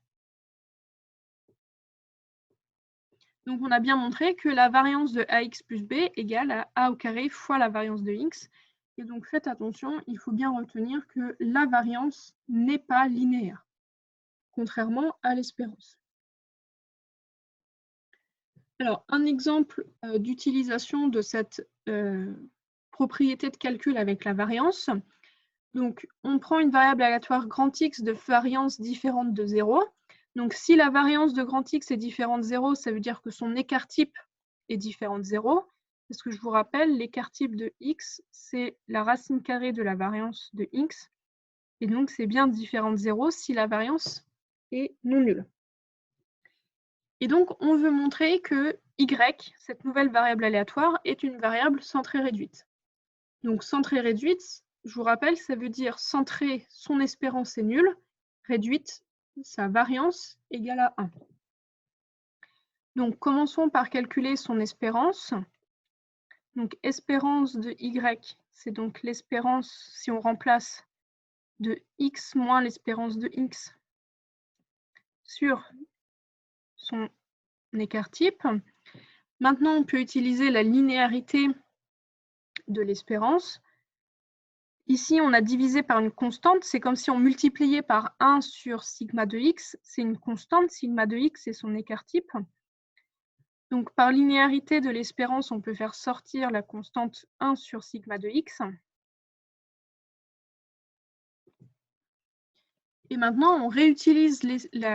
Donc, on a bien montré que la variance de ax plus b égale à a au carré fois la variance de x. Et donc, faites attention, il faut bien retenir que la variance n'est pas linéaire, contrairement à l'espérance. Alors, un exemple d'utilisation de cette propriété de calcul avec la variance. Donc, on prend une variable aléatoire grand X de variance différente de 0. Donc, si la variance de grand X est différente de 0, ça veut dire que son écart type est différent de 0. Parce que je vous rappelle, l'écart type de X, c'est la racine carrée de la variance de X. Et donc, c'est bien différent de 0 si la variance est non nulle. Et donc, on veut montrer que y, cette nouvelle variable aléatoire, est une variable centrée réduite. Donc centrée réduite, je vous rappelle, ça veut dire centrée, son espérance est nulle, réduite, sa variance égale à 1. Donc commençons par calculer son espérance. Donc espérance de y, c'est donc l'espérance, si on remplace, de x moins l'espérance de x sur son écart type. Maintenant, on peut utiliser la linéarité de l'espérance. Ici, on a divisé par une constante. C'est comme si on multipliait par 1 sur sigma de x. C'est une constante. Sigma de x, c'est son écart type. Donc, par linéarité de l'espérance, on peut faire sortir la constante 1 sur sigma de x. Et maintenant, on réutilise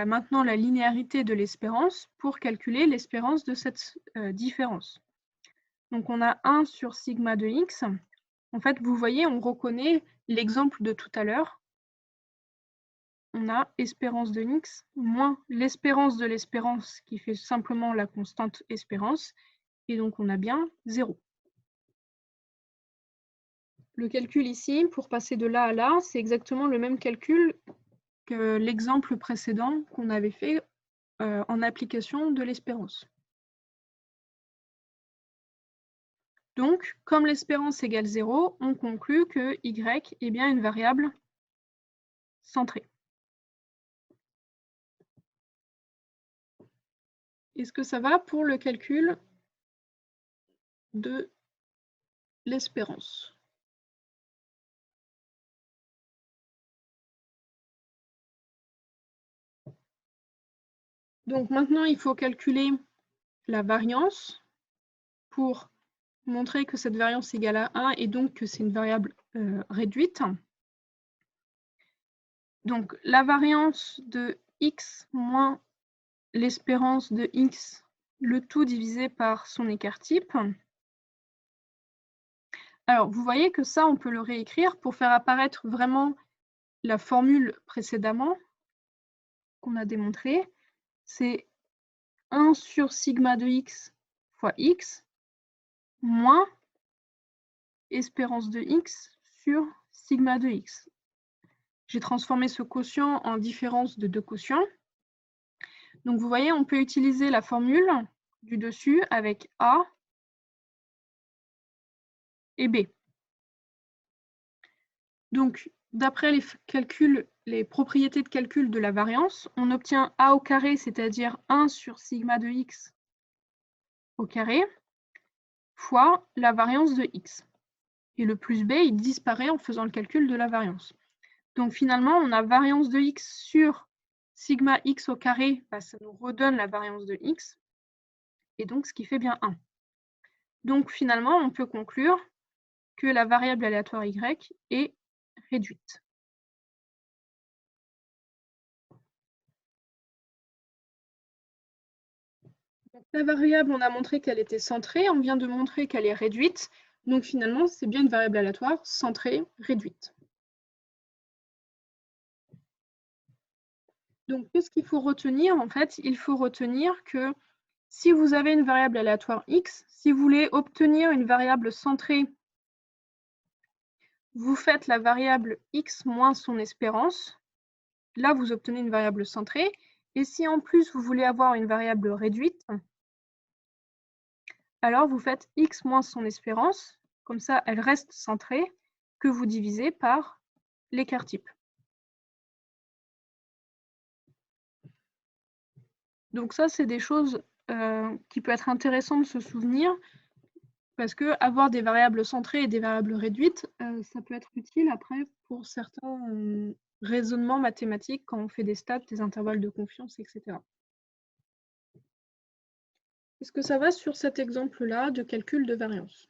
maintenant la linéarité de l'espérance pour calculer l'espérance de cette différence. Donc, on a 1 sur sigma de x. En fait, vous voyez, on reconnaît l'exemple de tout à l'heure. On a espérance de x moins l'espérance de l'espérance qui fait simplement la constante espérance. Et donc, on a bien 0. Le calcul ici, pour passer de là à là, c'est exactement le même calcul que l'exemple précédent qu'on avait fait en application de l'espérance. Donc, comme l'espérance égale 0, on conclut que y est bien une variable centrée. Est-ce que ça va pour le calcul de l'espérance? Donc maintenant, il faut calculer la variance pour montrer que cette variance est égale à 1 et donc que c'est une variable réduite. Donc la variance de x moins l'espérance de x, le tout divisé par son écart type. Alors, vous voyez que ça, on peut le réécrire pour faire apparaître vraiment la formule précédemment qu'on a démontrée. C'est 1 sur sigma de x fois x moins espérance de x sur sigma de x. J'ai transformé ce quotient en différence de deux quotients. Donc, vous voyez, on peut utiliser la formule du dessus avec A et B. Donc, d'après les propriétés de calcul de la variance, on obtient A au carré, c'est-à-dire 1 sur sigma de x au carré, fois la variance de x. Et le plus B, il disparaît en faisant le calcul de la variance. Donc finalement, on a variance de x sur sigma x au carré, ça nous redonne la variance de x, et donc ce qui fait bien 1. Donc finalement, on peut conclure que la variable aléatoire y est réduite. Donc, la variable, on a montré qu'elle était centrée, on vient de montrer qu'elle est réduite, donc finalement, c'est bien une variable aléatoire centrée, réduite. Donc, qu'est-ce qu'il faut retenir? En fait, il faut retenir que si vous avez une variable aléatoire x, si vous voulez obtenir une variable centrée, vous faites la variable x moins son espérance. Là, vous obtenez une variable centrée. Et si en plus, vous voulez avoir une variable réduite, alors vous faites x moins son espérance. Comme ça, elle reste centrée, que vous divisez par l'écart type. Donc ça, c'est des choses qui peuvent être intéressantes de se souvenir, parce que avoir des variables centrées et des variables réduites, ça peut être utile après pour certains raisonnements mathématiques quand on fait des stats, des intervalles de confiance, etc. Est-ce que ça va sur cet exemple-là de calcul de variance?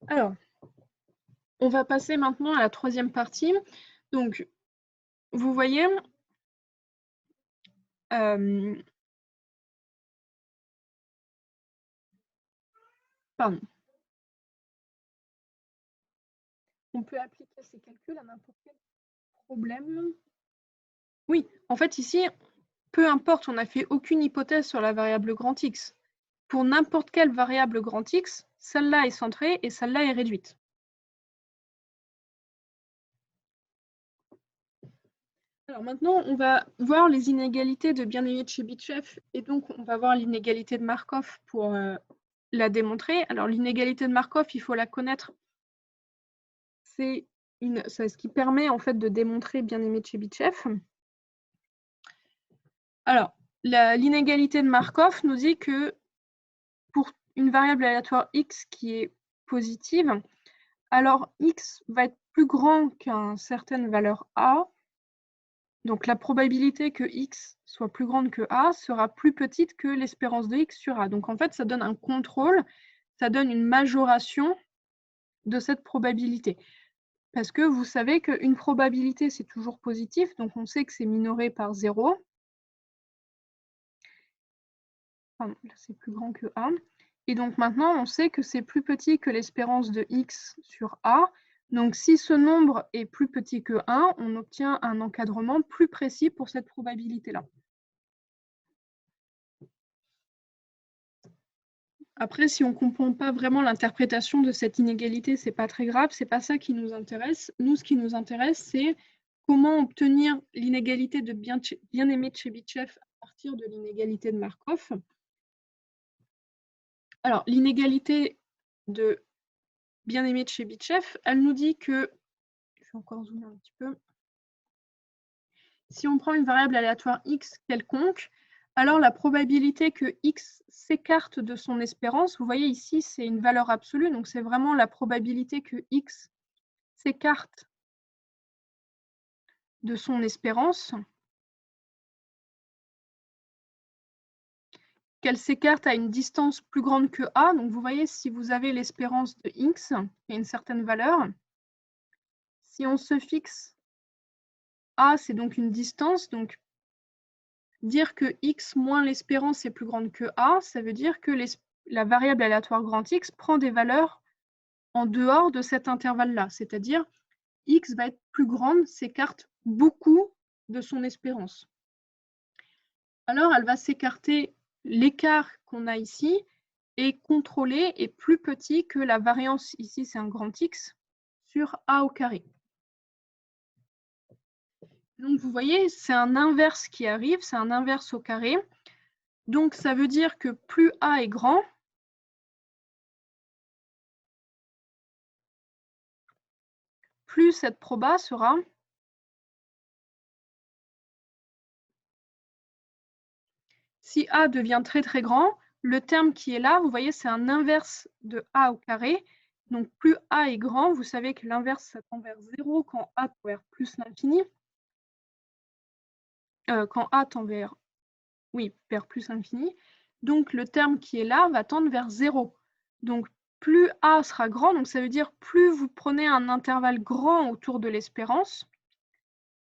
Alors, on va passer maintenant à la troisième partie. Donc, vous voyez, pardon. on peut appliquer ces calculs à n'importe quel problème. Oui, en fait, ici, peu importe, on n'a fait aucune hypothèse sur la variable grand X. Pour n'importe quelle variable grand X, celle-là est centrée et celle-là est réduite. Alors maintenant, on va voir les inégalités de bien-aimé de Chebyshev et donc on va voir l'inégalité de Markov pour la démontrer. Alors l'inégalité de Markov, il faut la connaître. C'est ce qui permet en fait de démontrer bien-aimé de Chebyshev. Alors, l'inégalité de Markov nous dit que pour une variable aléatoire x qui est positive, alors x va être plus grand qu'une certaine valeur a. Donc la probabilité que x soit plus grande que a sera plus petite que l'espérance de x sur a. Donc en fait, ça donne un contrôle, ça donne une majoration de cette probabilité. Parce que vous savez qu'une probabilité, c'est toujours positif, donc on sait que c'est minoré par 0. Pardon, là c'est plus grand que a. Et donc maintenant, on sait que c'est plus petit que l'espérance de x sur a. Donc si ce nombre est plus petit que 1, on obtient un encadrement plus précis pour cette probabilité-là. Après, si on ne comprend pas vraiment l'interprétation de cette inégalité, ce n'est pas très grave, ce n'est pas ça qui nous intéresse. Nous, ce qui nous intéresse, c'est comment obtenir l'inégalité de bien-aimé de Chebyshev à partir de l'inégalité de Markov. Alors, l'inégalité de bien-aimé de Chebyshev, elle nous dit que, je vais encore zoomer un petit peu, si on prend une variable aléatoire x quelconque, alors la probabilité que x s'écarte de son espérance, vous voyez ici, c'est une valeur absolue, donc c'est vraiment la probabilité que x s'écarte de son espérance, qu'elle s'écarte à une distance plus grande que a. Donc vous voyez, si vous avez l'espérance de x, qui a une certaine valeur, si on se fixe a, c'est donc une distance, donc dire que x moins l'espérance est plus grande que a, ça veut dire que la variable aléatoire grand X prend des valeurs en dehors de cet intervalle-là, c'est-à-dire x va être plus grande, s'écarte beaucoup de son espérance. Alors, elle va s'écarter, l'écart qu'on a ici est contrôlé et plus petit que la variance, ici c'est un grand X, sur a au carré. Donc vous voyez, c'est un inverse qui arrive, c'est un inverse au carré. Donc ça veut dire que plus a est grand, plus cette proba sera si a devient très très grand, le terme qui est là, vous voyez, c'est un inverse de a au carré. Donc plus a est grand, vous savez que l'inverse ça tend vers 0 quand a tend vers plus l'infini. Quand a tend vers, oui, vers plus l'infini. Donc le terme qui est là va tendre vers 0. Donc plus a sera grand, donc ça veut dire plus vous prenez un intervalle grand autour de l'espérance.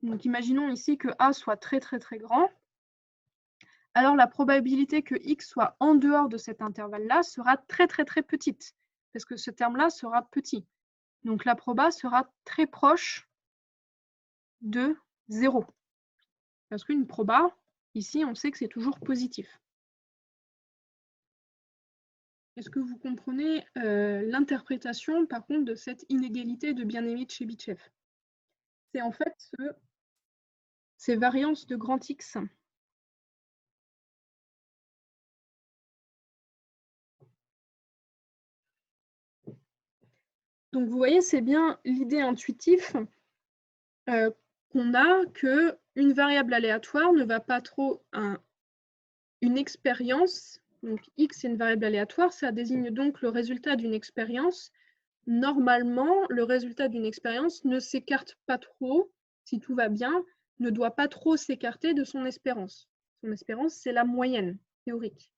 Donc imaginons ici que a soit très très très grand. Alors la probabilité que x soit en dehors de cet intervalle-là sera très très très petite, parce que ce terme-là sera petit. Donc la proba sera très proche de 0. Parce qu'une proba, ici, on sait que c'est toujours positif. Est-ce que vous comprenez l'interprétation, par contre, de cette inégalité de bien-aimé de Chebyshev? C'est en fait ces variances de grand X. Donc vous voyez, c'est bien l'idée intuitive qu'on a qu'une variable aléatoire ne va pas trop une expérience. Donc x est une variable aléatoire, ça désigne donc le résultat d'une expérience. Normalement, le résultat d'une expérience ne s'écarte pas trop, si tout va bien, ne doit pas trop s'écarter de son espérance. Son espérance, c'est la moyenne théorique.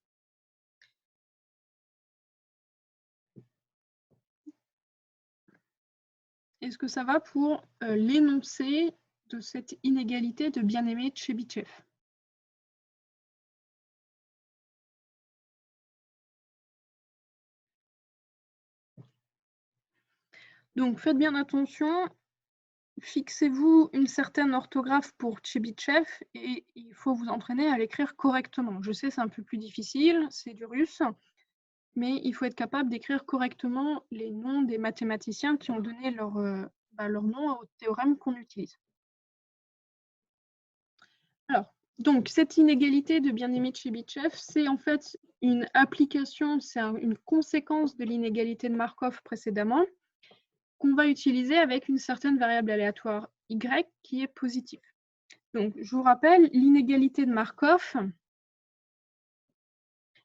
Est-ce que ça va pour l'énoncé de cette inégalité de bien-aimé de Chebyshev? Donc, faites bien attention. Fixez-vous une certaine orthographe pour Tchebychev et il faut vous entraîner à l'écrire correctement. Je sais, c'est un peu plus difficile, c'est du russe, mais il faut être capable d'écrire correctement les noms des mathématiciens qui ont donné leur nom au théorème qu'on utilise. Alors, donc, cette inégalité de bien-aimé Tchebychev, c'est en fait une application, c'est une conséquence de l'inégalité de Markov précédemment, qu'on va utiliser avec une certaine variable aléatoire y qui est positive. Donc, je vous rappelle, l'inégalité de Markov,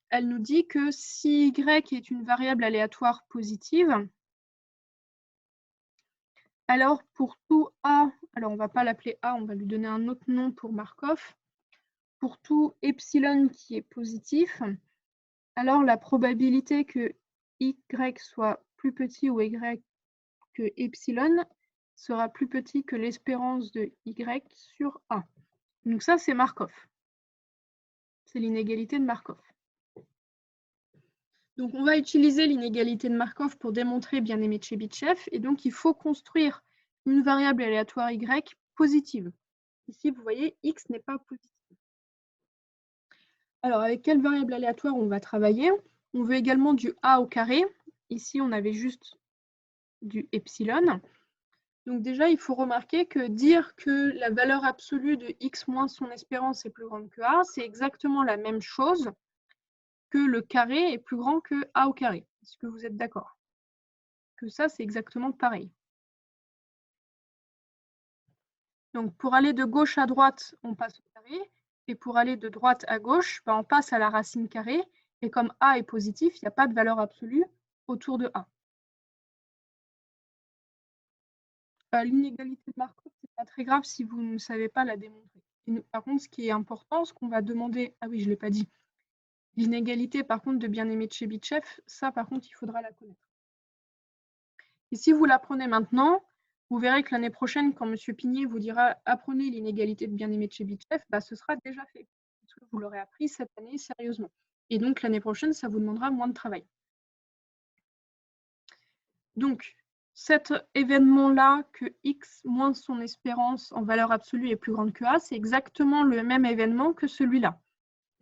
elle nous dit que si y est une variable aléatoire positive, alors pour tout a, alors on ne va pas l'appeler a, on va lui donner un autre nom pour Markov, pour tout epsilon qui est positif, alors la probabilité que y soit plus petit ou y que epsilon sera plus petit que l'espérance de y sur a. Donc ça, c'est Markov. C'est l'inégalité de Markov. Donc on va utiliser l'inégalité de Markov pour démontrer bien-aimé Tchebychev, et donc il faut construire une variable aléatoire y positive. Ici, vous voyez, x n'est pas positif. Alors, avec quelle variable aléatoire on va travailler? On veut également du a au carré. Ici, on avait juste du epsilon. Donc déjà, il faut remarquer que dire que la valeur absolue de x moins son espérance est plus grande que a, c'est exactement la même chose que le carré est plus grand que a au carré. Est-ce que vous êtes d'accord? Que ça, c'est exactement pareil. Donc, pour aller de gauche à droite, on passe au carré. Et pour aller de droite à gauche, on passe à la racine carrée. Et comme a est positif, il n'y a pas de valeur absolue autour de a. L'inégalité de Markov, ce n'est pas très grave si vous ne savez pas la démontrer. Par contre, ce qui est important, ce qu'on va demander... Ah oui, je ne l'ai pas dit. L'inégalité, par contre, de bien-aimé Tchebychev, ça, par contre, il faudra la connaître. Et si vous l'apprenez maintenant, vous verrez que l'année prochaine, quand M. Pigné vous dira « Apprenez l'inégalité de bien-aimé Tchebychev », ce sera déjà fait, parce que vous l'aurez appris cette année sérieusement. Et donc, l'année prochaine, ça vous demandera moins de travail. Donc, cet événement-là, que x moins son espérance en valeur absolue est plus grande que a, c'est exactement le même événement que celui-là.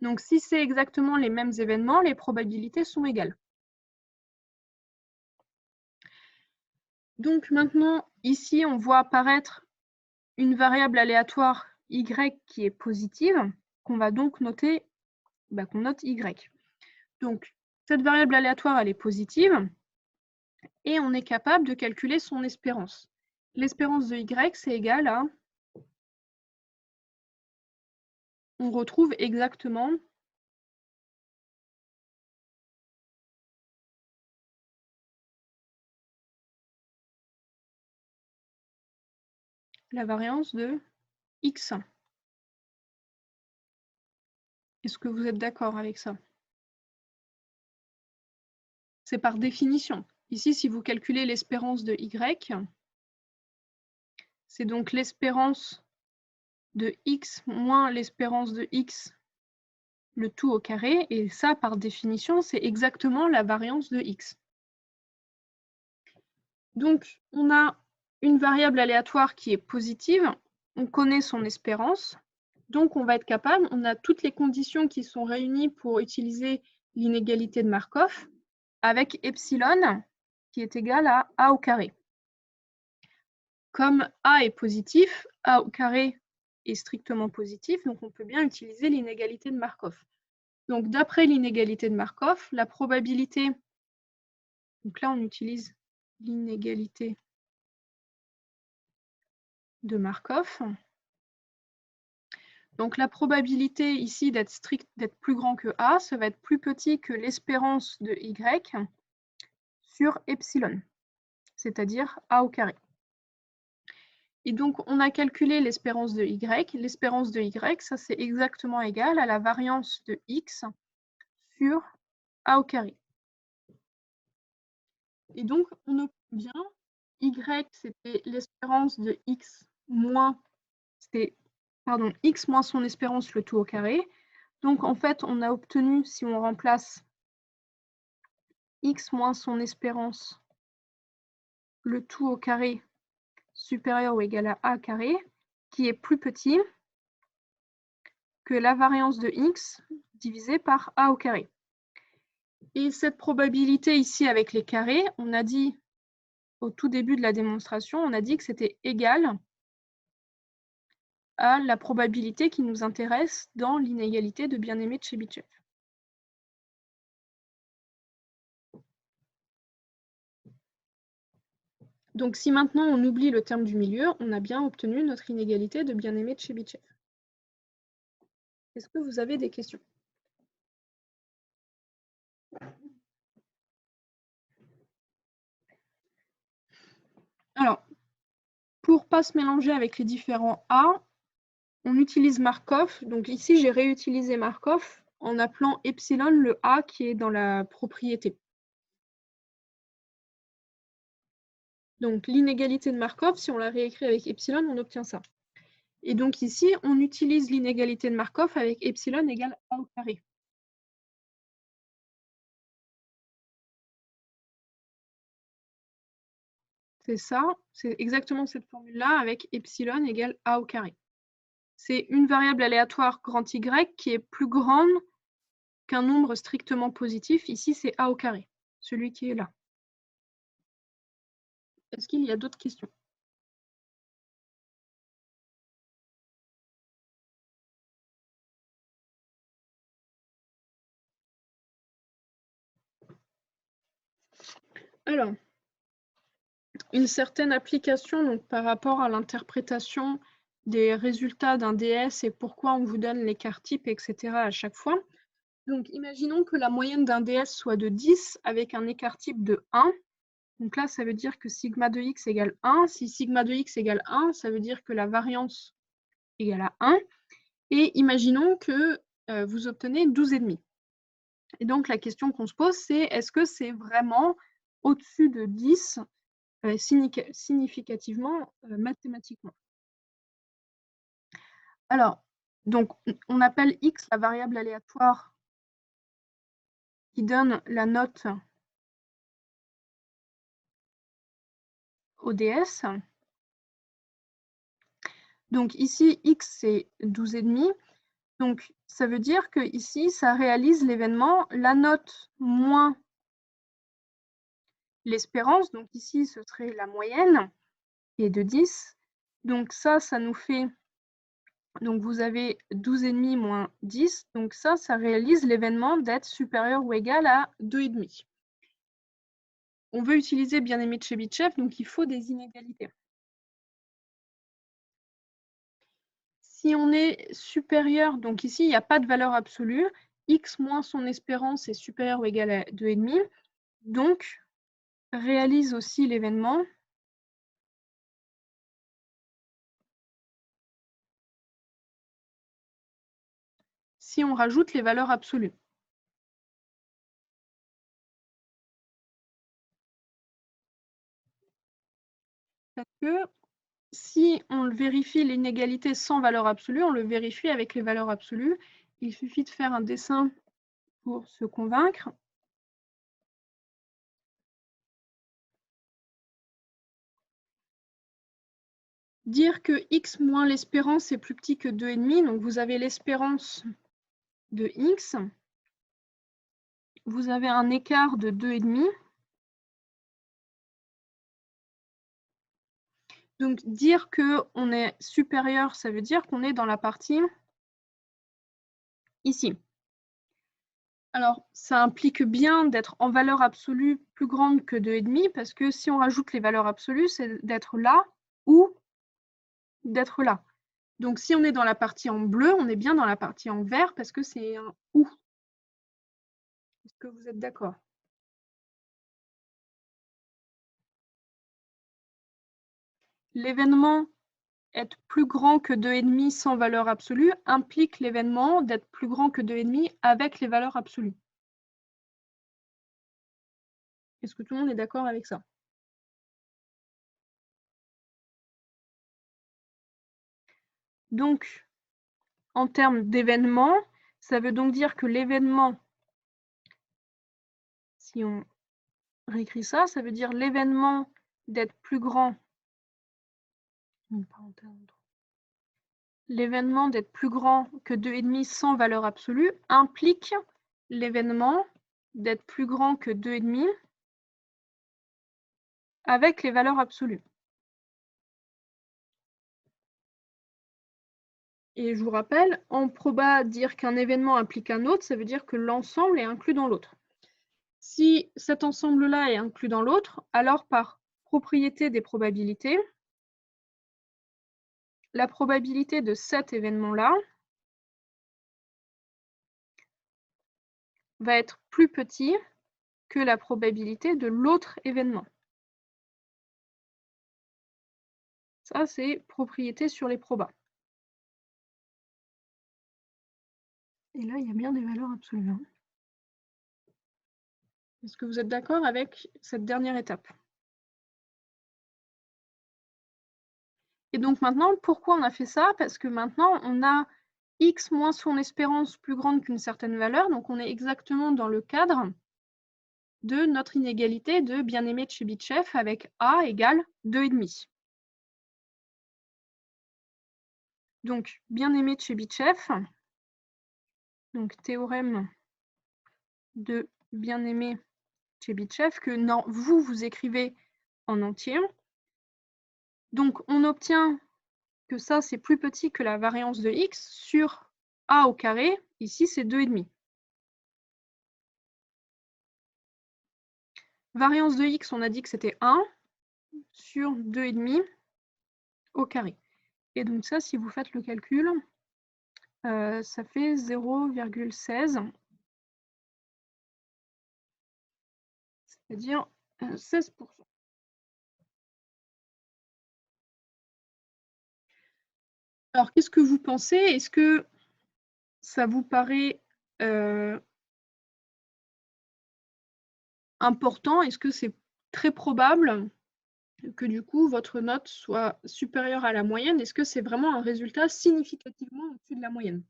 Donc, si c'est exactement les mêmes événements, les probabilités sont égales. Donc maintenant, ici, on voit apparaître une variable aléatoire y qui est positive, qu'on va donc noter, qu'on note y. Donc, cette variable aléatoire, elle est positive, et on est capable de calculer son espérance. L'espérance de y, c'est égal à... On retrouve exactement la variance de x. Est-ce que vous êtes d'accord avec ça? C'est par définition. Ici, si vous calculez l'espérance de y, c'est donc l'espérance de x moins l'espérance de x, le tout au carré, et ça, par définition, c'est exactement la variance de x. Donc, on a une variable aléatoire qui est positive, on connaît son espérance, donc on va être capable, on a toutes les conditions qui sont réunies pour utiliser l'inégalité de Markov, avec epsilon qui est égal à a au carré. Comme a est positif, a au carré est strictement positif, donc on peut bien utiliser l'inégalité de Markov. Donc d'après l'inégalité de Markov, la probabilité, donc là on utilise l'inégalité de Markov. Donc la probabilité ici d'être plus grand que a, ça va être plus petit que l'espérance de y sur epsilon, c'est-à-dire a au carré. Et donc on a calculé l'espérance de y. L'espérance de y, ça c'est exactement égal à la variance de x sur a au carré. Et donc on obtient bien y, c'était l'espérance de x moins, x moins son espérance, le tout au carré. Donc en fait, on a obtenu, si on remplace x moins son espérance le tout au carré supérieur ou égal à a carré, qui est plus petit que la variance de x divisé par a au carré. Et cette probabilité ici avec les carrés, on a dit au tout début de la démonstration, on a dit que c'était égal à la probabilité qui nous intéresse dans l'inégalité de bien-aimé de Chebyshev. Donc si maintenant on oublie le terme du milieu, on a bien obtenu notre inégalité de bien-aimé de Chebyshev. Est-ce que vous avez des questions? Alors, pour ne pas se mélanger avec les différents A, on utilise Markov. Donc ici, j'ai réutilisé Markov en appelant epsilon le A qui est dans la propriété. Donc l'inégalité de Markov, si on la réécrit avec epsilon, on obtient ça. Et donc ici, on utilise l'inégalité de Markov avec epsilon égale A au carré. C'est ça, c'est exactement cette formule-là avec epsilon égale A au carré. C'est une variable aléatoire grand Y qui est plus grande qu'un nombre strictement positif. Ici, c'est A au carré, celui qui est là. Est-ce qu'il y a d'autres questions? Alors, une certaine application donc, par rapport à l'interprétation des résultats d'un DS et pourquoi on vous donne l'écart type, etc. à chaque fois. Donc, imaginons que la moyenne d'un DS soit de 10 avec un écart type de 1. Donc là, ça veut dire que sigma de x égale 1. Si sigma de x égale 1, ça veut dire que la variance égale à 1. Et imaginons que vous obtenez 12,5. Et donc, la question qu'on se pose, c'est est-ce que c'est vraiment au-dessus de 10 significativement mathématiquement? Alors, donc, on appelle x la variable aléatoire qui donne la note au DS. Donc ici, x c'est 12,5. Donc ça veut dire que ici, ça réalise l'événement la note moins l'espérance. Donc ici, ce serait la moyenne qui est de 10. Donc ça nous fait... Donc vous avez 12,5 moins 10. Donc ça réalise l'événement d'être supérieur ou égal à 2,5. On veut utiliser bien-aimé de Chebyshev, donc il faut des inégalités. Si on est supérieur, donc ici, il n'y a pas de valeur absolue, x moins son espérance est supérieur ou égal à 2,5, donc réalise aussi l'événement si on rajoute les valeurs absolues. Parce que si on vérifie l'inégalité sans valeur absolue, on le vérifie avec les valeurs absolues. Il suffit de faire un dessin pour se convaincre. Dire que x moins l'espérance est plus petit que 2,5, donc vous avez l'espérance de x, vous avez un écart de 2,5. Donc dire qu'on est supérieur, ça veut dire qu'on est dans la partie ici. Alors, ça implique bien d'être en valeur absolue plus grande que 2,5, parce que si on rajoute les valeurs absolues, c'est d'être là ou d'être là. Donc, si on est dans la partie en bleu, on est bien dans la partie en vert, parce que c'est un ou. Est-ce que vous êtes d'accord? L'événement être plus grand que 2,5 sans valeur absolue implique l'événement d'être plus grand que 2,5 avec les valeurs absolues. Est-ce que tout le monde est d'accord avec ça? Donc, en termes d'événement, ça veut donc dire que l'événement, si on réécrit ça, ça veut dire l'événement d'être plus grand, l'événement d'être plus grand que 2,5 sans valeur absolue implique l'événement d'être plus grand que 2,5 avec les valeurs absolues. Et je vous rappelle, en proba, dire qu'un événement implique un autre, ça veut dire que l'ensemble est inclus dans l'autre. Si cet ensemble-là est inclus dans l'autre, alors par propriété des probabilités, la probabilité de cet événement-là va être plus petit que la probabilité de l'autre événement. Ça, c'est propriété sur les probas. Et là, il y a bien des valeurs absolues. Est-ce que vous êtes d'accord avec cette dernière étape? Et donc maintenant, pourquoi on a fait ça? Parce que maintenant, on a x moins son espérance plus grande qu'une certaine valeur. Donc, on est exactement dans le cadre de notre inégalité de bien-aimé de Chebyshev avec a égale 2,5. Donc, bien-aimé de Chebyshev, donc théorème de bien-aimé Chebyshev que vous écrivez en entier. Donc, on obtient que ça, c'est plus petit que la variance de x sur a au carré. Ici, c'est 2,5. Variance de x, on a dit que c'était 1 sur 2,5 au carré. Et donc ça, si vous faites le calcul, ça fait 0,16, c'est-à-dire 16%. Alors, qu'est-ce que vous pensez? Est-ce que ça vous paraît important? Est-ce que c'est très probable que du coup, votre note soit supérieure à la moyenne? Est-ce que c'est vraiment un résultat significativement au-dessus de la moyenne?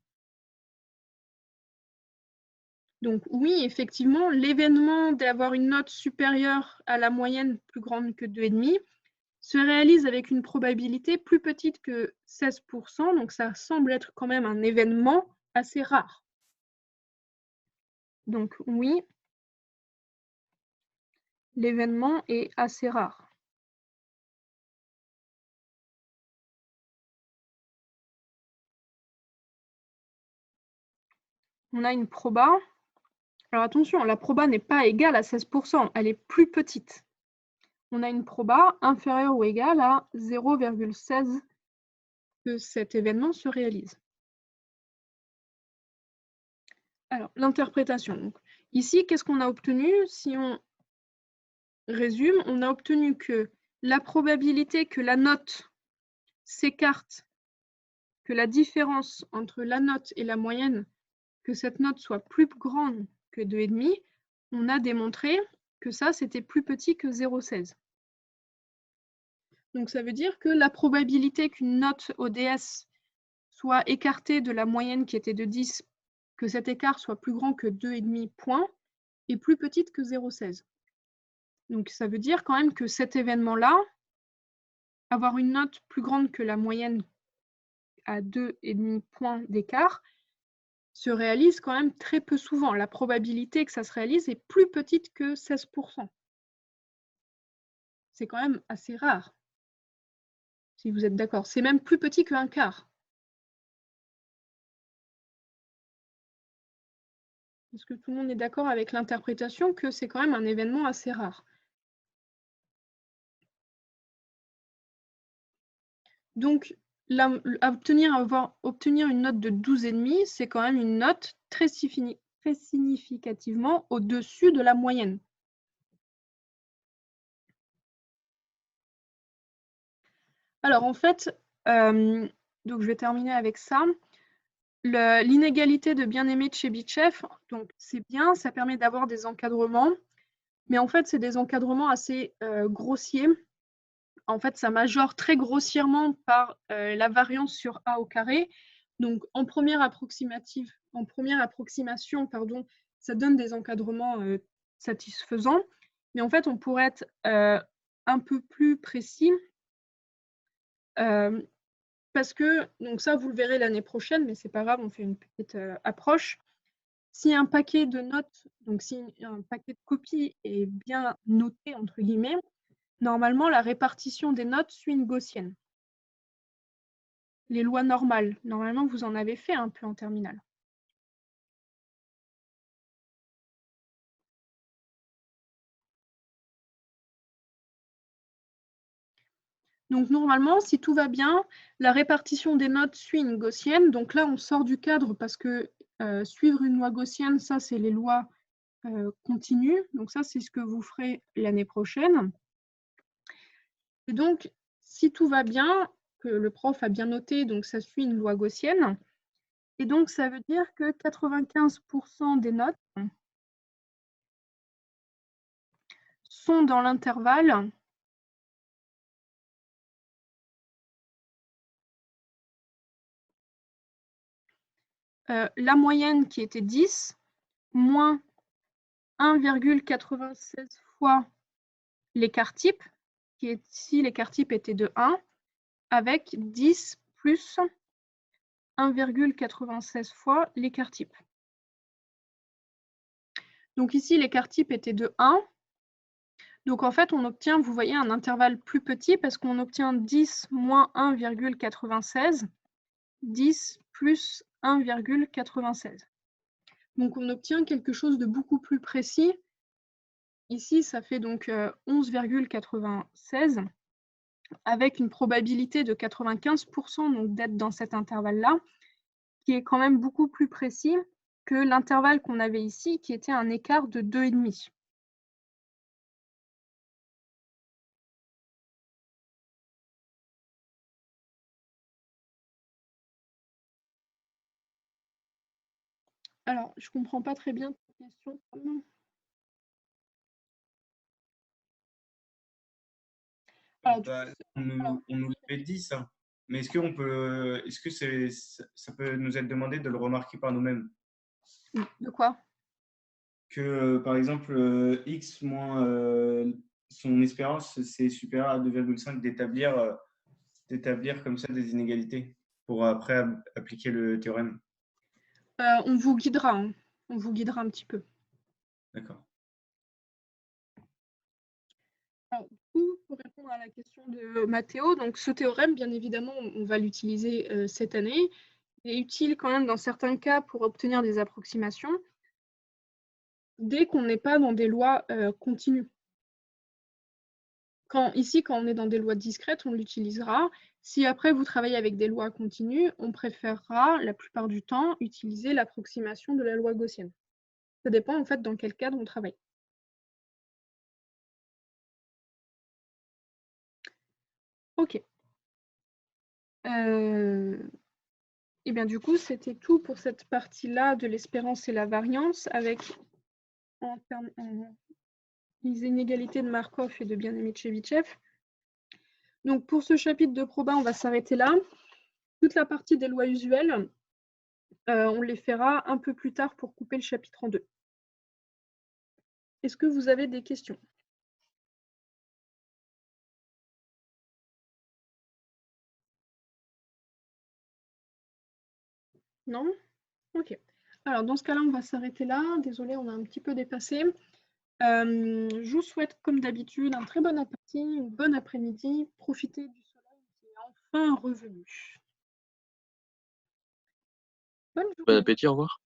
Donc oui, effectivement, l'événement d'avoir une note supérieure à la moyenne plus grande que 2,5 se réalise avec une probabilité plus petite que 16%, donc ça semble être quand même un événement assez rare. Donc oui, l'événement est assez rare. On a une proba. Alors attention, la proba n'est pas égale à 16%, elle est plus petite. On a une proba inférieure ou égale à 0,16 que cet événement se réalise. Alors, l'interprétation. Ici, qu'est-ce qu'on a obtenu? Si on résume, on a obtenu que la probabilité que la note s'écarte, que la différence entre la note et la moyenne, que cette note soit plus grande que 2,5, on a démontré que ça, c'était plus petit que 0,16. Donc, ça veut dire que la probabilité qu'une note ODS soit écartée de la moyenne qui était de 10, que cet écart soit plus grand que 2,5 points, est plus petite que 0,16. Donc, ça veut dire quand même que cet événement-là, avoir une note plus grande que la moyenne à 2,5 points d'écart, se réalise quand même très peu souvent. La probabilité que ça se réalise est plus petite que 16%. C'est quand même assez rare, si vous êtes d'accord. C'est même plus petit qu'un quart. Est-ce que tout le monde est d'accord avec l'interprétation que c'est quand même un événement assez rare? Donc, obtenir une note de 12,5, c'est quand même une note très significativement au-dessus de la moyenne. Alors, en fait, donc je vais terminer avec ça. L'inégalité de bien-aimé de Chebyshev, donc c'est bien, ça permet d'avoir des encadrements, mais en fait, c'est des encadrements assez grossiers. En fait, ça majore très grossièrement par la variance sur A au carré. Donc, en première approximation, ça donne des encadrements satisfaisants. Mais en fait, on pourrait être un peu plus précis. Parce que, donc ça, vous le verrez l'année prochaine, mais c'est pas grave, on fait une petite approche. Si un paquet de notes, donc si un paquet de copies est bien noté, entre guillemets, normalement, la répartition des notes suit une gaussienne. Les lois normales, normalement, vous en avez fait un peu en terminale. Donc normalement, si tout va bien, la répartition des notes suit une gaussienne. Donc là, on sort du cadre parce que suivre une loi gaussienne, ça, c'est les lois continues. Donc ça, c'est ce que vous ferez l'année prochaine. Et donc, si tout va bien, que le prof a bien noté, donc ça suit une loi gaussienne. Et donc, ça veut dire que 95% des notes sont dans l'intervalle la moyenne qui était 10 moins 1,96 fois l'écart type, qui est si l'écart type était de 1, avec 10 plus 1,96 fois l'écart type. Donc ici, l'écart type était de 1. Donc en fait, on obtient, vous voyez, un intervalle plus petit parce qu'on obtient 10 moins 1,96, 10 plus 1,96. Donc on obtient quelque chose de beaucoup plus précis. Ici, ça fait donc 11,96 avec une probabilité de 95% donc d'être dans cet intervalle-là, qui est quand même beaucoup plus précis que l'intervalle qu'on avait ici, qui était un écart de 2,5. Alors, je ne comprends pas très bien ta question. Alors, On nous l'avait dit ça. Mais est-ce que ça peut nous être demandé de le remarquer par nous-mêmes? de quoi? Que par exemple, x moins son espérance, c'est supérieur à 2,5, d'établir comme ça des inégalités pour après appliquer le théorème. On vous guidera, hein. On vous guidera un petit peu. D'accord. Alors, du coup, pour répondre à la question de Mathéo, donc ce théorème, bien évidemment, on va l'utiliser cette année. Il est utile quand même dans certains cas pour obtenir des approximations, dès qu'on n'est pas dans des lois continues. Ici, quand on est dans des lois discrètes, on l'utilisera. Si après vous travaillez avec des lois continues, on préférera la plupart du temps utiliser l'approximation de la loi gaussienne. Ça dépend en fait dans quel cadre on travaille. Ok. Et bien du coup, c'était tout pour cette partie-là de l'espérance et la variance avec les inégalités de Markov et de Bien-Aimé-Tchebychev. Donc pour ce chapitre de proba, on va s'arrêter là. Toute la partie des lois usuelles, on les fera un peu plus tard pour couper le chapitre en deux. Est-ce que vous avez des questions? Non? Ok. Alors dans ce cas-là, on va s'arrêter là. Désolée, on a un petit peu dépassé. Je vous souhaite, comme d'habitude, un très bon appétit, une bonne après-midi. Profitez du soleil qui est enfin revenu. Bonne Bon journée. appétit, au revoir.